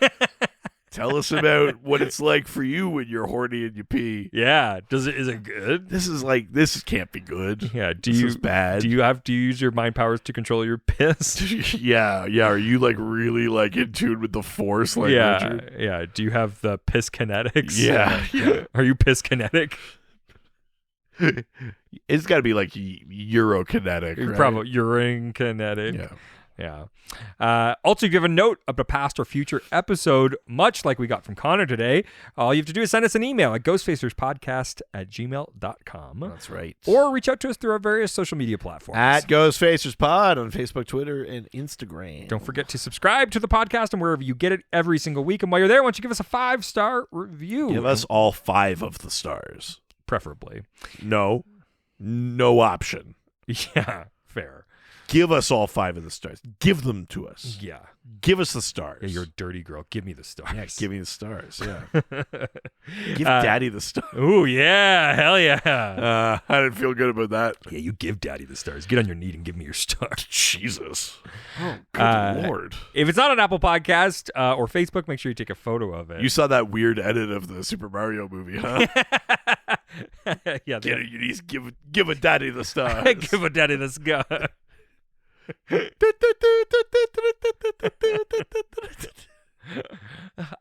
Tell us about what it's like for you when you're horny and you pee. Yeah. Is it good? This can't be good. Yeah. This is bad. Do you use your mind powers to control your piss? yeah. Are you really in tune with the Force, like yeah. Richard? Yeah. Do you have the piss kinetics? Yeah. Are you piss kinetic? It's got to be like Eurokinetic, right? Probably urine kinetic. Yeah. Yeah. Also, give a note of a past or future episode, much like we got from Connor today. All you have to do is send us an email at ghostfacerspodcast@gmail.com. That's right. Or reach out to us through our various social media platforms. At GhostfacersPod on Facebook, Twitter, and Instagram. Don't forget to subscribe to the podcast and wherever you get it every single week. And while you're there, why don't you give us a 5-star review? Give us all 5 of the stars. Preferably. No option. Yeah, fair. Give us all 5 of the stars. Give them to us. Yeah. Give us the stars. Yeah, you're a dirty girl. Give me the stars. Yeah, give me the stars. Yeah. Give Daddy the stars. Ooh, yeah. Hell yeah. I didn't feel good about that. Yeah, you give Daddy the stars. Get on your knee and give me your stars. Jesus. Oh, good Lord. If it's not an Apple Podcast or Facebook, make sure you take a photo of it. You saw that weird edit of the Super Mario movie, huh? Yeah. Get on your knees. Give a Daddy the stars. Give a Daddy the scar.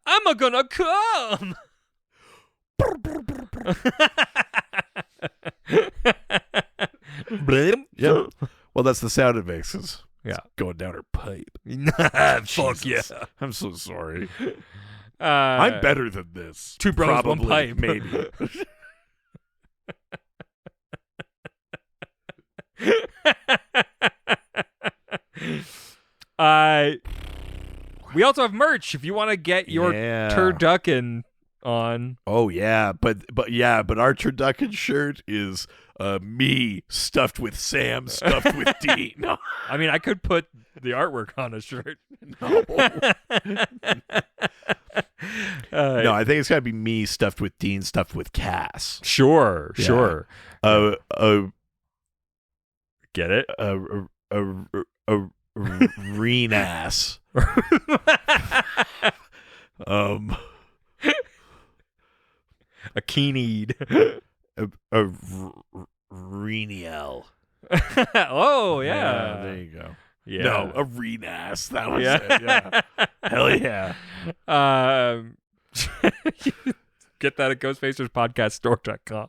I'm gonna come. Yeah. Well, that's the sound it makes. It's going down her pipe. Fuck yeah. Jesus. I'm so sorry. I'm I'm better than this. Two brothers, one Probably, pipe. Maybe. We also have merch if you want to get your Yeah. turducken on. Oh yeah, but our turducken shirt is me stuffed with Sam, stuffed with Dean. No. I mean, I could put the artwork on a shirt. No, I think it's got to be me stuffed with Dean, stuffed with Cass. Sure. Get it? Reen ass. A keeneed. Reeniel. Oh, yeah. There you go. Yeah. No, a Reen ass. That was it. Yeah. Hell yeah. Get that at ghostfacerspodcaststore.com.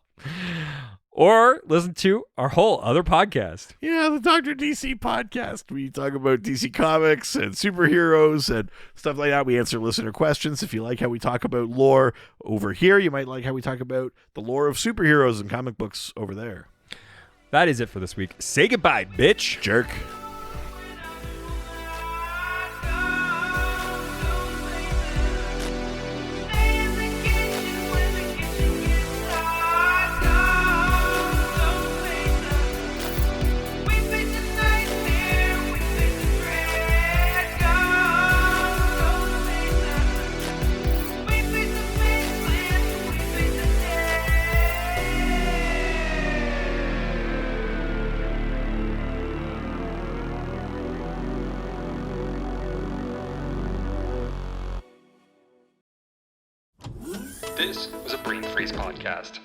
or listen to our whole other podcast. Yeah, the Dr. DC podcast. We talk about DC Comics and superheroes and stuff like that. We answer listener questions. If you like how we talk about lore over here, you might like how we talk about the lore of superheroes and comic books over there. That is it for this week. Say goodbye, bitch. Jerk. This was a Brain Freeze podcast.